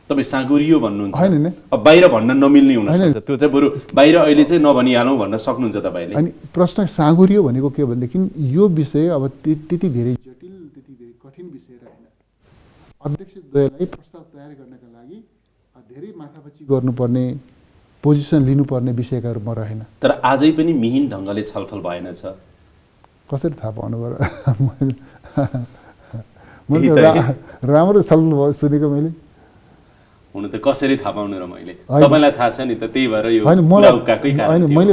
तपाईँ साँगुरियो भन्नुहुन्छ, होइन नि, अब बाहिर भन्न नमिल्ने हुनसक्छ, त्यो चाहिँ बरु बाहिर अहिले चाहिँ नभनिहालौँ भन्न सक्नुहुन्छ तपाईँले। अनि प्रश्न साँगुरियो भनेको के भनेदेखि यो विषय अब त्यति धेरै जटिल, त्यति धेरै कठिन विषय रहेन। अध्यक्ष द्वयलाई प्रस्ताव तयार गर्नका लागि धेरै माथापच्ची गर्नुपर्ने, पोजिसन लिनुपर्ने विषयका रूपमा रहेन। तर आजै पनि मिहिन ढङ्गले छलफल भएन छ। कसरी थाहा पाउनु पर्यो? राम्रो छलफल भयो सुनेको मैले। हुन त कसरी थाहा पाउनु र मैले? तपाईँलाई थाहा छ नि त, त्यही भएर यो होइन।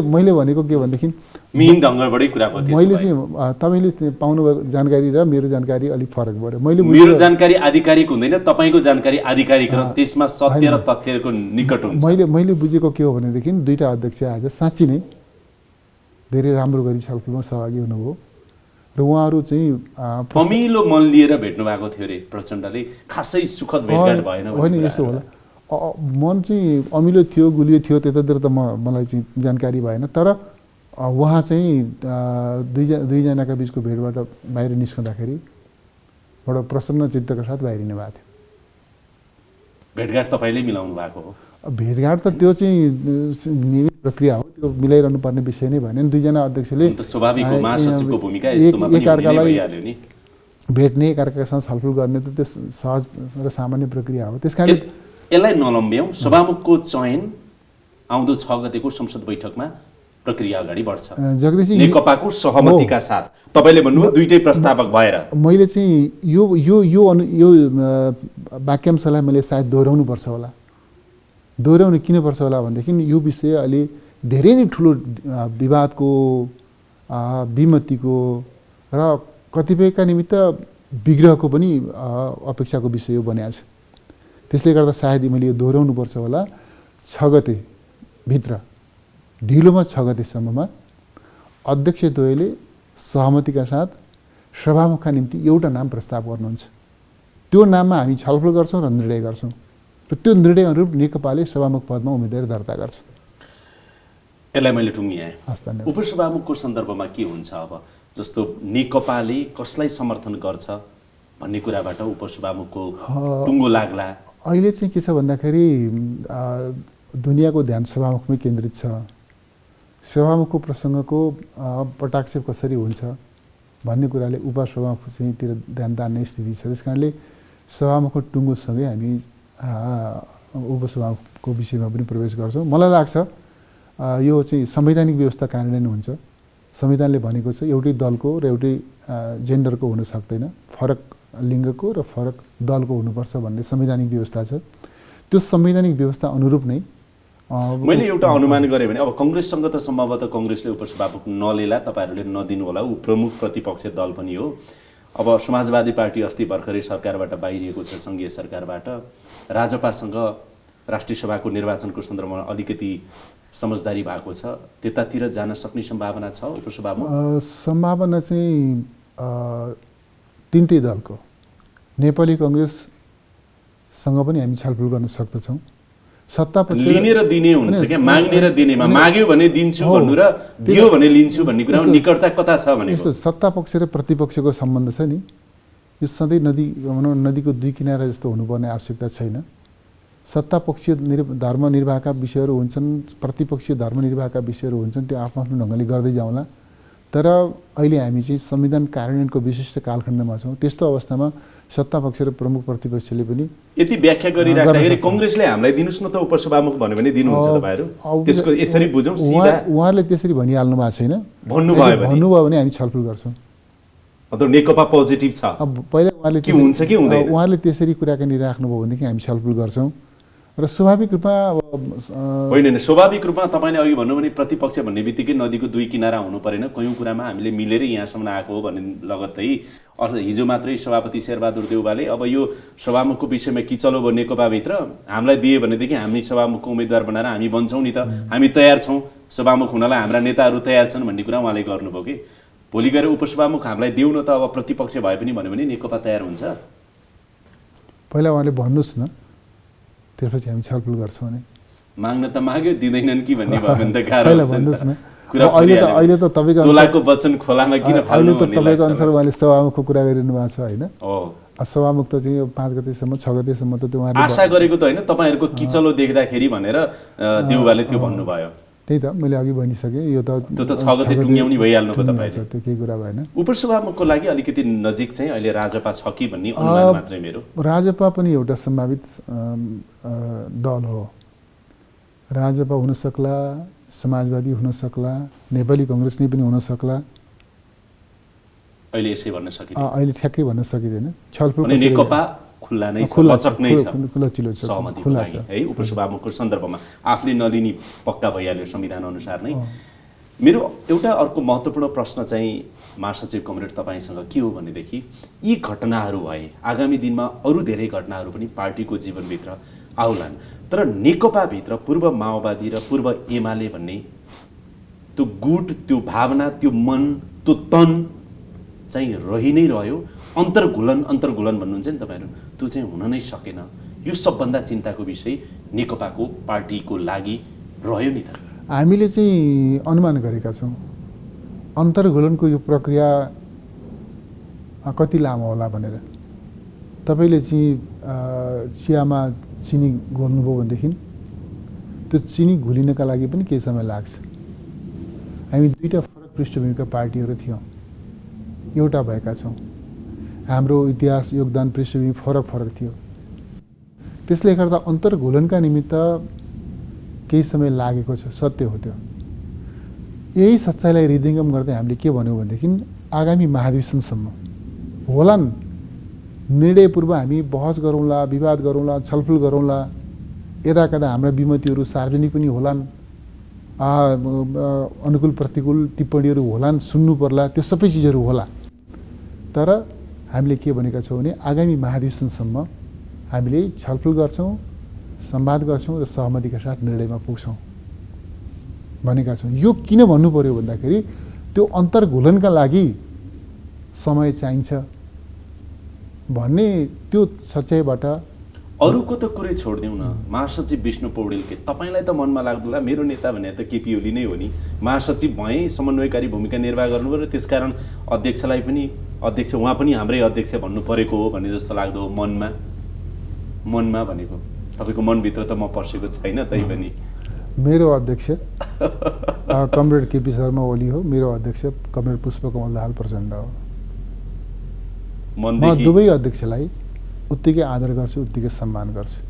मैले भनेको के भनेदेखि मिहिन ढङ्गबाटै कुरा भयो। मैले चाहिँ तपाईँले पाउनुभएको जानकारी र मेरो जानकारी अलिक फरक पऱ्यो। मेरो जानकारी आधिकारिक हुँदैन, तपाईँको जानकारी आधिकारिक र त्यसमा सत्य र तथ्यको निकट हुन्छ। मैले बुझेको के हो भनेदेखि 2टा अध्यक्ष आज साँच्ची नै धेरै राम्रो गरी छलफलमा सहभागी हुनुभयो र उहाँहरू चाहिँ अमिलो मन लिएर भेट्नु भएको थियो अरे प्रचण्डले, खासै सुखद भेटघाट भएन? होइन, यसो होला, मन चाहिँ अमिलो थियो, गुलियो थियो, त्यतातिर त मलाई चाहिँ जानकारी भएन। तर उहाँ चाहिँ 2 जनाका बिचको भेटबाट बाहिर निस्कँदाखेरि बडो प्रसन्न चित्तका साथ बाहिरिनु भएको थियो। भेटघाट तपाईँले मिलाउनु भएको हो? भेटघाट त त्यो चाहिँ नियमित प्रक्रिया हो, त्यो मिलाइरहनु पर्ने विषय नै भएन। 2 जना अध्यक्षले एकअर्कालाई भेट्ने, एकअर्कासँग छलफल गर्ने त त्यो सहज र सामान्य प्रक्रिया हो। त्यस कारण यसलाई नलम्ब्याउँ। सभामुखको चयन आउँदो 6 गतेको संसद बैठकमा प्रक्रिया अगाडि बढ्छ जगदीशजी, नेकपाको सहमतिका साथ। तपाईँले भन्नुभयो 2टै प्रस्तावक भएर। मैले चाहिँ यो वाक्यांशलाई मैले सायद दोहोऱ्याउनुपर्छ होला। दोहोऱ्याउनु किन पर्छ होला भनेदेखि यो विषय अलि धेरै नै ठुलो विवादको, विमतिको र कतिपयका निमित्त विग्रहको पनि अपेक्षाको विषय हो बनिएको छ। त्यसले गर्दा सायद मैले यो दोहोऱ्याउनुपर्छ होला। 6 गते भित्र, ढिलोमा 6 गतेसम्ममा अध्यक्ष द्वयले सहमतिका साथ सभामुखका निम्ति एउटा नाम प्रस्ताव गर्नुहुन्छ। त्यो नाममा हामी छलफल गर्छौँ र निर्णय गर्छौँ र त्यो निर्णय अनुरूप नेकपाले सभामुख पदमा उम्मेदवारी दर्ता गर्छ। यसलाई मैले टुङ्गिआएँ। उपसभामुखको सन्दर्भमा के हुन्छ अब? जस्तो नेकपाले कसलाई समर्थन गर्छ भन्ने कुराबाट उपसभामुखको टुङ्गो लाग्ला। अहिले चाहिँ के छ भन्दाखेरि दुनियाँको ध्यान सभामुखमै केन्द्रित छ। सभामुखको प्रसङ्गको पटाक्षेप कसरी हुन्छ भन्ने कुराले उपसभामुख चाहिँ तिर ध्यान तान्ने स्थिति छ। त्यस कारणले सभामुखको टुङ्गोसँगै हामी उपसभामुखको विषयमा पनि प्रवेश गर्छौँ। मलाई लाग्छ यो चाहिँ संवैधानिक व्यवस्था कार्यान्वयन हुन्छ। संविधानले भनेको छ एउटै दलको र एउटै जेन्डरको हुन सक्दैन, फरक लिङ्गको र फरक दलको हुनुपर्छ भन्ने संवैधानिक व्यवस्था छ। त्यो संवैधानिक व्यवस्था अनुरूप नै मैले एउटा अनुमान गरेँ भने अब कङ्ग्रेससँग त सम्भवतः कङ्ग्रेसले उपसभामुख नलिएला, तपाईँहरूले नदिनु होला, ऊ प्रमुख प्रतिपक्ष दल पनि हो। अब समाजवादी पार्टी अस्ति भर्खरै सरकारबाट बाहिरिएको छ, सङ्घीय सरकारबाट। राजपासँग राष्ट्रिय सभाको निर्वाचनको सन्दर्भमा अलिकति समझदारी भएको छ, त्यतातिर जान सक्ने सम्भावना छ उपसभामुख? सम्भावना चाहिँ 3टै दलको, नेपाली कङ्ग्रेससँग पनि हामी छलफल गर्न सक्दछौँ सत्ता पक्ष लिने र दिने हुन्छ क्या, माग्ने र दिनेमा माग्यो भने दिन्छु भन्नु र दियो भने लिन्छु भन्ने कुरामा निकटता कता छ भने यस्तो सत्ता पक्ष र प्रतिपक्षको सम्बन्ध छ नि, यो सधैँ भनौँ नदीको दुई किनारा जस्तो हुनुपर्ने आवश्यकता छैन। सत्तापक्षीय धर्मनिर्वाहका विषयहरू हुन्छन्, प्रतिपक्षीय धर्मनिर्वाहका विषयहरू हुन्छन्, त्यो आफ्नो आफ्नो ढङ्गले गर्दै जाउँला। तर अहिले हामी चाहिँ संविधान कार्यान्वयनको विशिष्ट कालखण्डमा छौँ। त्यस्तो अवस्थामा सत्तापक्ष र प्रमुख प्रतिपक्षले पनि यति व्याख्या गरिराख्दाखेरि कङ्ग्रेसले हामीलाई दिनुहोस् न त उपसभामुख भन्यो भने दिनुहुन्छ तपाईँहरू, त्यसको यसरी बुझौँ सिधा। उहाँहरूले त्यसरी भनिहाल्नु भएको छैन, भन्नुभयो भने हामी छलफल गर्छौँ। अन्त नेकपा पोजिटिभ छ, अब पहिला उहाँले के हुन्छ कि हुँदैन, उहाँले त्यसरी कुराकानी राख्नुभयो भनेदेखि हामी छलफल गर्छौँ र स्वाभाविक रूपमा होइन स्वाभाविक रूपमा तपाईँले अघि भन्नु भने प्रतिपक्ष भन्ने बित्तिकै नदीको दुई किनारा हुनु परेन, कयौँ कुरामा हामीले मिलेरै यहाँसम्म आएको हो भन्ने लगत्तै हिजो मात्रै सभापति शेरबहादुर देउवाले अब यो सभामुखको विषयमा किचलो भयो नेकपाभित्र, हामीलाई दिए भनेदेखि हामी सभामुखको उम्मेदवार बनाएर हामी बन्छौँ नि त, हामी तयार छौँ सभामुख हुनलाई, हाम्रा नेताहरू तयार छन् भन्ने कुरा उहाँले गर्नुभयो कि भोलि गएर उपसभामुख हामीलाई देऊ न त अब प्रतिपक्ष भए पनि भन्यो भने नेकपा तयार हुन्छ। पहिला उहाँले भन्नुहोस् न, त्यसपछि हामी छलफल गर्छौँ नि। माग्न त माग्यो दिँदैनन् कि भन्ने भयो भने त गाह्रो पहिला भन्नुहोस् न। अहिले त तपाईँको तोलाको वचन खोलामा किन फाल्नु भन्ने लाग्छ। तपाईँको अनुसार उहाँले सभामुखको कुरा गरिरहनु भएको छ होइन? हो, सभामुख त चाहिँ 5 गतेसम्म 6 गतेसम्म त उहाँले आशा गरेको त होइन, तपाईँहरूको किचलो देख्दाखेरि भनेर देउवाले त्यो भन्नुभयो। त्यही त मैले अघि भनिसकेँ, यो त 6 गते टुङ्ग्याउने भइहाल्नु भयो तपाईँले, त्यो केही कुरा भएन। उपसभामुखको लागि अलिकति नजिक चाहिँ अहिले राजपा छ कि भन्ने अनुमान मात्रै मेरो। राजपा पनि एउटा सम्भावित दल हो। राजपा हुन सक्ला, समाजवादी हुन सक्ला, नेपाली कङ्ग्रेस नै पनि हुन सक्ला। अहिले यसै भन्न सकिँदैन, अहिले ठ्याक्कै भन्न सकिँदैन। छलफल नेकपा खुल्ला नै छ, लचक नै छ, खुल्लाचिलो छ, सहमतिको लागि है उपसभामुखको सन्दर्भमा आफूले नलिने पक्का भइहाल्यो संविधान अनुसार नै। मेरो एउटा अर्को महत्त्वपूर्ण प्रश्न चाहिँ महासचिव कमरेड तपाईँसँग के हो भनेदेखि यी घटनाहरू भए आगामी दिनमा अरू धेरै घटनाहरू पनि पार्टीको जीवनभित्र आउलान्, तर नेकपाभित्र पूर्व माओवादी र पूर्व एमाले भन्ने त्यो गुट, त्यो भावना, त्यो मन, त्यो तन चाहिँ रहि नै रह्यो। अन्तर्घुलन भन्नुहुन्छ नि तपाईँहरू, त्यो चाहिँ हुन नै सकेन। यो सबभन्दा चिन्ताको विषय नेकपाको पार्टीको लागि रह्यो नि त। हामीले चाहिँ अनुमान गरेका छौँ अन्तर्घुलनको यो प्रक्रिया कति लामो होला भनेर। तपाईँले चाहिँ चियामा चिनी घोल्नुभयो भनेदेखि त्यो चिनी घुलिनका लागि पनि केही समय लाग्छ। हामी दुईवटा फरक पृष्ठभूमिका पार्टीहरू थियौँ, एउटा भएका छौँ। हाम्रो इतिहास, योगदान, पृष्ठभूमि फरक थियो। त्यसले गर्दा अन्तर्घुलनका निमित्त केही समय लागेको छ, सत्य हो त्यो। यही सच्चाइलाई हृदयङ्गम गर्दै हामीले के भन्यौँ भनेदेखि आगामी महाधिवेशनसम्म होलान्, निर्णयपूर्व हामी बहस गरौँला, विवाद गरौँला, छलफल गरौँला, यदा कदा हाम्रा विमतिहरू सार्वजनिक पनि होलान्, अनुकूल प्रतिकूल टिप्पणीहरू होलान्, सुन्नु पर्ला, त्यो सबै चिजहरू होला। तर हामीले के भनेका छौँ भने आगामी महाधिवेशनसम्म हामीले छलफल गर्छौँ, संवाद गर्छौँ र सहमतिका साथ निर्णयमा पुग्छौँ भनेका छौँ। यो किन भन्नु पर्यो भन्दाखेरि त्यो अन्तर्घुलनका लागि समय चाहिन्छ भन्ने त्यो सच्याइबाट। अरूको त कुरै छोडिदिउँ न, महासचिव विष्णु पौडेलके तपाईँलाई त मनमा लाग्दोला मेरो नेता भने त केपी ओली नै हो नि, महासचिव भए समन्वयकारी भूमिका निर्वाह गर्नुभयो र त्यसकारण अध्यक्षलाई पनि अध्यक्ष उहाँ पनि हाम्रै अध्यक्ष भन्नु परेको हो भन्ने जस्तो लाग्दो हो मनमा भनेको। तपाईँको मनभित्र त म पसेको छैन, तै पनि मेरो अध्यक्ष कमरेड केपी शर्मा ओली हो, मेरो अध्यक्ष कमरेड पुष्पकमल दाहाल प्रचण्ड हो। म दुवै अध्यक्षलाई उत्तिकै आदर गर्छु, उत्तिकै सम्मान गर्छु।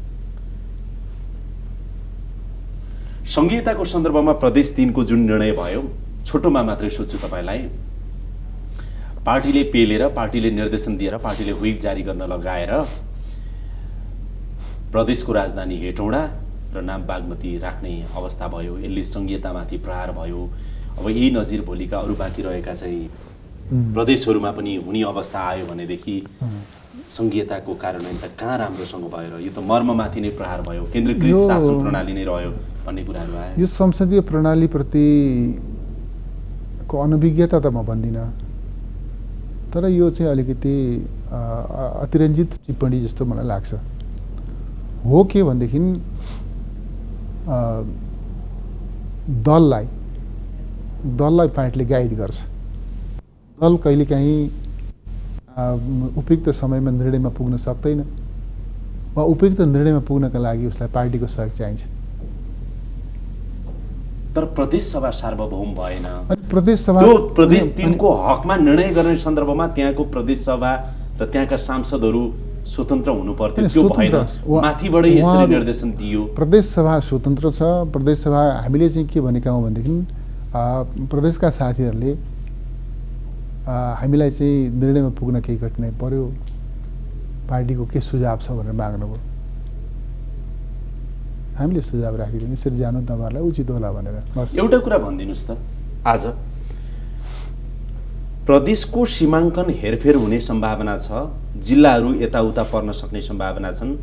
संघीयताको सन्दर्भमा प्रदेश 3 को जुन निर्णय भयो, छोटोमा मात्रै सोध्छु तपाईँलाई, पार्टीले पेलेर, पार्टीले निर्देशन दिएर, पार्टीले व्हिप जारी गर्न लगाएर प्रदेशको राजधानी हेटौँडा र नाम बागमती राख्ने अवस्था भयो। यसले संघीयतामाथि प्रहार भयो। अब यही नजिर भोलिका अरू बाँकी रहेका चाहिँ प्रदेशहरूमा पनि हुने अवस्था आयो भनेदेखि संघीयताको कार्यान्वयन त कहाँ राम्रोसँग भयो र यो त मर्ममाथि नै प्रहार भयो, केन्द्रीकृत शासन प्रणाली नै रह्यो भन्ने कुराहरू आयो। यो संसदीय प्रणालीप्रतिको अनभिज्ञता त म भन्दिनँ, तर यो चाहिँ अलिकति अतिरञ्जित टिप्पणी जस्तो मलाई लाग्छ। हो के भनेदेखि दललाई पार्टीले गाइड गर्छ। दल कहिलेकाहीँ उपयुक्त समयमा निर्णयमा पुग्न सक्दैन वा उपयुक्त निर्णयमा पुग्नका लागि उसलाई पार्टीको सहयोग चाहिन्छ। तर प्रदेश सभा सार्वभौम भएन। अनि प्रदेश सभा त्यो प्रदेश 3 को हकमा निर्णय गर्ने सन्दर्भमा त्यहाँको प्रदेश सभा र त्यहाँका सांसदहरू स्वतन्त्र हुनु पर्थ्यो, त्यो भएन। माथिबाटै यसरी निर्देशन दियो। प्रदेश सभा स्वतन्त्र छ। प्रदेश सभा हामीले चाहिँ के भनेका हौँ भनेदेखि प्रदेशका साथीहरूले हामीलाई चाहिँ निर्णयमा पुग्न केही कठिनाइ पर्यो, पार्टीको के सुझाव छ भनेर माग्नुभयो। हामीले सुझाव राखिदियौँ, यसरी जानु तपाईँहरूलाई उचित होला भनेर। बस एउटा कुरा भनिदिनुहोस् त, आज प्रदेशको सीमाङ्कन हेरफेर हुने सम्भावना छ, जिल्लाहरू यताउता पर्न सक्ने सम्भावना छन्।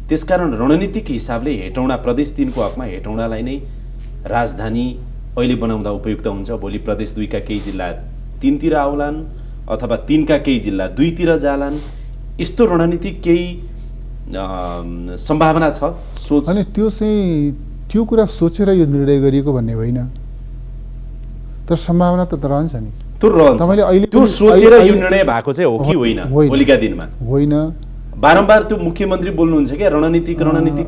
त्यसकारण रणनीतिक हिसाबले हेटौँडा प्रदेश 3 को हकमा हेटौँडालाई नै राजधानी अहिले बनाउँदा उपयुक्त हुन्छ। भोलि प्रदेश 2 का केही जिल्ला 3 तिर आउलान् अथवा 3 का केही जिल्ला 2 तिर जालान्, यस्तो रणनीतिक केही सम्भावना छ सोच। अनि त्यो कुरा सोचेर यो निर्णय गरिएको भन्ने होइन, तर सम्भावना त रहन्छ नि। तपाईँले अहिले त्यो सोचेर यो निर्णय भएको चाहिँ हो कि होइन? भोलिका दिनमा होइन। बारम्बार त्यो मुख्यमन्त्री बोल्नुहुन्छ क्या रणनीतिक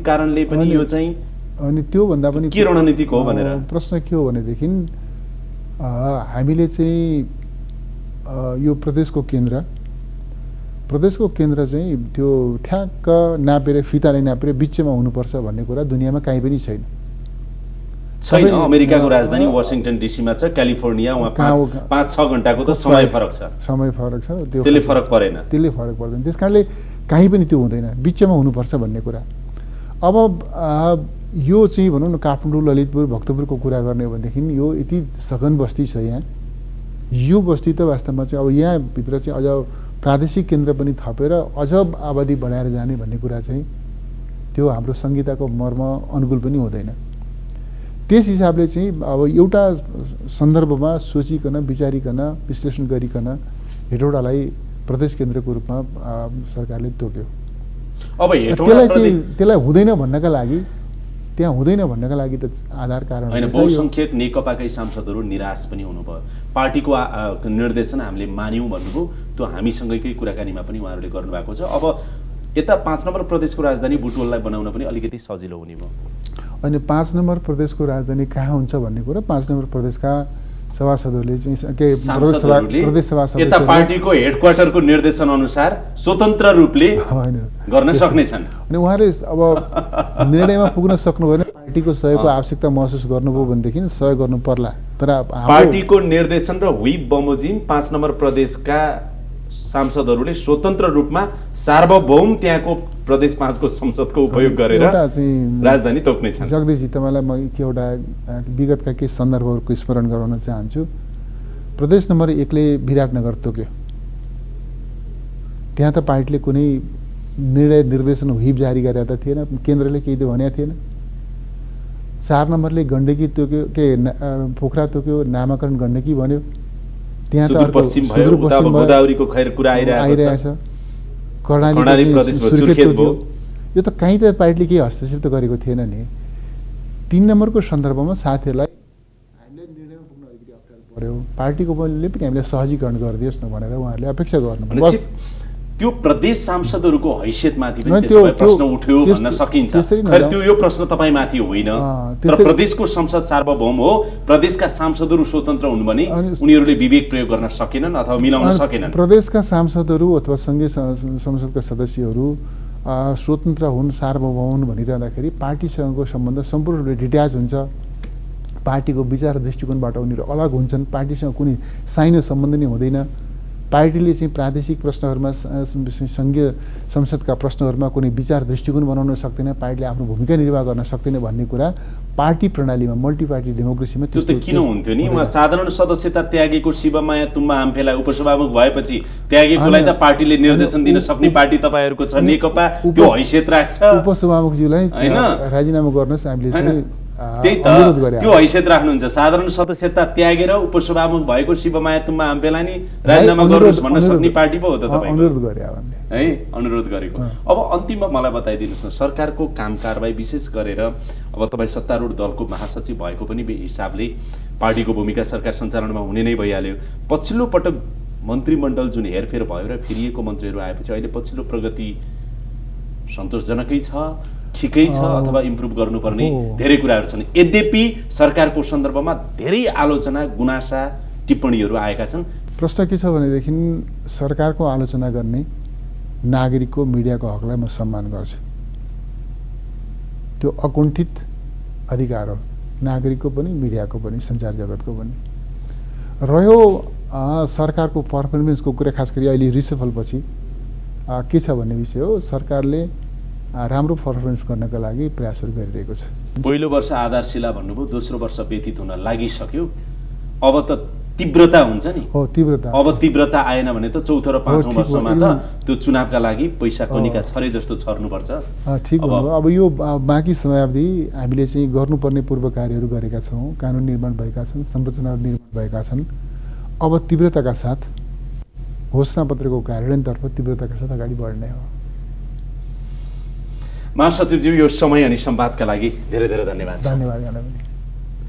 कारणले पनि यो चाहिँ। अनि त्यो भन्दा पनि के रणनीतिक हो भनेर प्रश्न के हो भनेदेखि हामीले चाहिँ यो प्रदेशको केन्द्र चाहिँ त्यो ठ्याक्क नापेर फिताले नापेर बिचमा हुनुपर्छ भन्ने कुरा दुनियाँमा कहीँ पनि छैन। अमेरिकाको राजधानी वाशिङटन डीसीमा छ, क्यालिफोर्निया वहाँ 5-6 घण्टाको त समय फरक छ। त्यसले फरक परेन। त्यस कारणले कहीँ पनि त्यो हुँदैन, बिचमा हुनुपर्छ भन्ने कुरा। अब यो चाहिँ भनौँ न काठमाडौँ, ललितपुर, भक्तपुरको कुरा गर्ने हो भनेदेखि यो यति सघन बस्ती छ यहाँ। यो बस्ती त वास्तवमा चाहिँ अब यहाँभित्र चाहिँ अझ प्रादेशिक केन्द्र पनि थपेर अझ आबादी बढाएर जाने भन्ने कुरा चाहिँ त्यो हाम्रो संहिताको मर्म अनुकूल पनि हुँदैन। त्यस हिसाबले चाहिँ अब एउटा सन्दर्भमा सोचिकन विचारिकन विश्लेषण गरिकन हेटौडालाई प्रदेश केन्द्रको रूपमा सरकारले तोक्यो। अब त्यसलाई हुँदैन भन्नका लागि त्यहाँ हुँदैन भन्नका लागि त आधार कारण होइन। बहुसंख्यक नेकपाकै सांसदहरू निराश पनि हुनुभयो। पार्टीको निर्देशन हामीले मान्यौँ भन्नुभयो, त्यो हामीसँगैकै कुराकानीमा पनि उहाँहरूले गर्नुभएको छ। अब यता 5 नम्बर प्रदेशको राजधानी बुटवललाई बनाउन पनि अलिकति सजिलो हुने भयो। अनि 5 नम्बर प्रदेशको राजधानी कहाँ हुन्छ भन्ने कुरा 5 नम्बर प्रदेशका सभासदहरूले चाहिँ प्रदेश सभा यता पार्टीको हेडक्वार्टरको निर्देशन अनुसार स्वतन्त्र रूपले गर्न सक्नेछन्। अनि उहाँले अब निर्णयमा पुग्न सक्नु भएन, पार्टीको सहयोगको आवश्यकता महसुस गर्नुभयो भनेदेखि सहयोग गर्नु पर्ला। तर पार्टीको निर्देशन र व्हिप बमोजिम 5 नम्बर प्रदेशका सांसदहरूले स्वतन्त्र रूपमा सार्वभौम त्यहाँको प्रदेश 5 को संसदको उपयोग गरेर राजधानी तोक्नेछन्। जगदीशजी, तपाईँलाई म एउटा विगतका केही सन्दर्भहरूको स्मरण गराउन चाहन्छु। प्रदेश नम्बर 1 ले विराटनगर तोक्यो। त्यहाँ त पार्टीले कुनै निर्देशन व्हिप जारी गरेका त थिएन, केन्द्रले केही त भनेको थिएन। 4 नम्बरले गण्डकी तोक्यो, पोखरा तोक्यो, नामाकरण गण्डकी भन्यो। त्यहाँ त गोदावरीको खैर कुरा आइरहेको छ। कर्णाली प्रदेशमा सुर्खेत भयो। यो त कहीँ त पार्टीले केही हस्तक्षेप त गरेको थिएन नि। 3 नम्बरको सन्दर्भमा साथीहरूलाई हामीले निर्णयमा पुग्न अलिकति अप्ठ्यारो पर्यो, पार्टीको बलले पनि हामीले सहजीकरण गरिदियोस् न भनेर उहाँहरूले अपेक्षा गर्नु। बस त्यो प्रदेश सांसदहरूको हैसियतमाथि पनि प्रश्न उठ्यो भन्न सकिन्छ। खैर त्यो यो प्रश्न तपाईँमाथि होइन, तर प्रदेशको संसद सार्वभौम हो, प्रदेशका सांसदहरू स्वतन्त्र हुनु भने उनीहरूले विवेक प्रयोग गर्न सकेनन् अथवा मिलाउन सकेनन्। प्रदेशका सांसदहरू अथवा संघीय संसदका सदस्यहरू स्वतन्त्र हुन्, सार्वभौम हुन् भनिरहँदाखेरि पार्टीसँगको सम्बन्ध सम्पूर्ण रूपले डिट्याच हुन्छ। पार्टीको विचार दृष्टिकोणबाट उनीहरू अलग हुन्छन्। पार्टीसँग कुनै साइनो सम्बन्ध नै हुँदैन। पार्टीले चाहिँ प्रादेशिक प्रश्नहरूमा संघीय संसदका प्रश्नहरूमा कुनै विचार दृष्टिकोण बनाउन सक्दैन, पार्टीले आफ्नो भूमिका निर्वाह गर्न सक्दैन भन्ने कुरा पार्टी प्रणालीमा मल्टी पार्टी डेमोक्रेसीमा त्यो त किन हुन्थ्यो नि? उहाँ साधारण सदस्यता त्यागेको शिवमाया तुम्बा हाम्फेलाई उपसभामुख भएपछि त्यागेकोलाई त पार्टीले निर्देशन दिन सक्ने पार्टी तपाईँहरूको छ, नेकपा त्यो हैसियत राख्छ। उपसभामुखज्यूलाई राजीनामा गर्नुहोस्, हामीले चाहिँ त्यही त अनुरोध गरे। त्यो हैसियत राख्नुहुन्छ साधारण सदस्यता त्यागेर उपसभामुख भएको शिवमाया तुम्बा आम्पेलानी राजीनामा गर्नुहोस् भन्न सक्ने पार्टी पो हो त तपाईँ अनुरोध गरे हामीले है अनुरोध गरेको। अब अन्तिममा मलाई बताइदिनुहोस् न सरकारको काम कारबाही विशेष गरेर अब तपाईँ सत्तारूढ दलको महासचिव भएको पनि हिसाबले पार्टीको भूमिका सरकार सञ्चालनमा हुने नै भइहाल्यो। पछिल्लो पटक मन्त्रीमण्डल जुन हेरफेर भयो र फेरिएको मन्त्रीहरू आएपछि अहिले पछिल्लो प्रगति सन्तोषजनकै छ ठिकै छ अथवा इम्प्रुभ गर्नुपर्ने धेरै कुराहरू छन्। यद्यपि सरकारको सन्दर्भमा धेरै आलोचना गुनासा टिप्पणीहरू आएका छन्। प्रश्न के छ भनेदेखि सरकारको आलोचना गर्ने नागरिकको मिडियाको हकलाई म सम्मान गर्छु। त्यो अकुण्ठित अधिकार हो नागरिकको पनि मिडियाको पनि सञ्चार जगतको पनि। रह्यो सरकारको पर्फर्मेन्सको कुरा खास गरी अहिले रिसफलपछि के छ भन्ने विषय हो सरकारले राम्रो पर्फर्मेन्स गर्नका लागि प्रयासहरू गरिरहेको छ। पहिलो वर्ष आधारशिला भन्नुभयो दोस्रो वर्ष व्यतीत हुन लागिसक्यो अब त तीव्रता हुन्छ नि हो तीव्रता अब तीव्रता आएन भने त चौथो र पाँचौं वर्षमा त त्यो चुनावका लागि पैसा कनिका छरे जस्तो छर्नुपर्छ। ठिक भन्नुभयो। अब यो बाँकी समयावधि हामीले चाहिँ गर्नुपर्ने पूर्व कार्यहरू गरेका छौँ कानुन निर्माण भएका छन् संरचना निर्माण भएका छन्। अब तीव्रताका साथ घोषणापत्रको कार्यान्वयनतर्फ तीव्रताका साथ अगाडि बढ्ने हो। महासचिवज्यू यो समय अनि संवादका लागि धेरै धेरै धन्यवाद। धन्यवाद यहाँलाई पनि।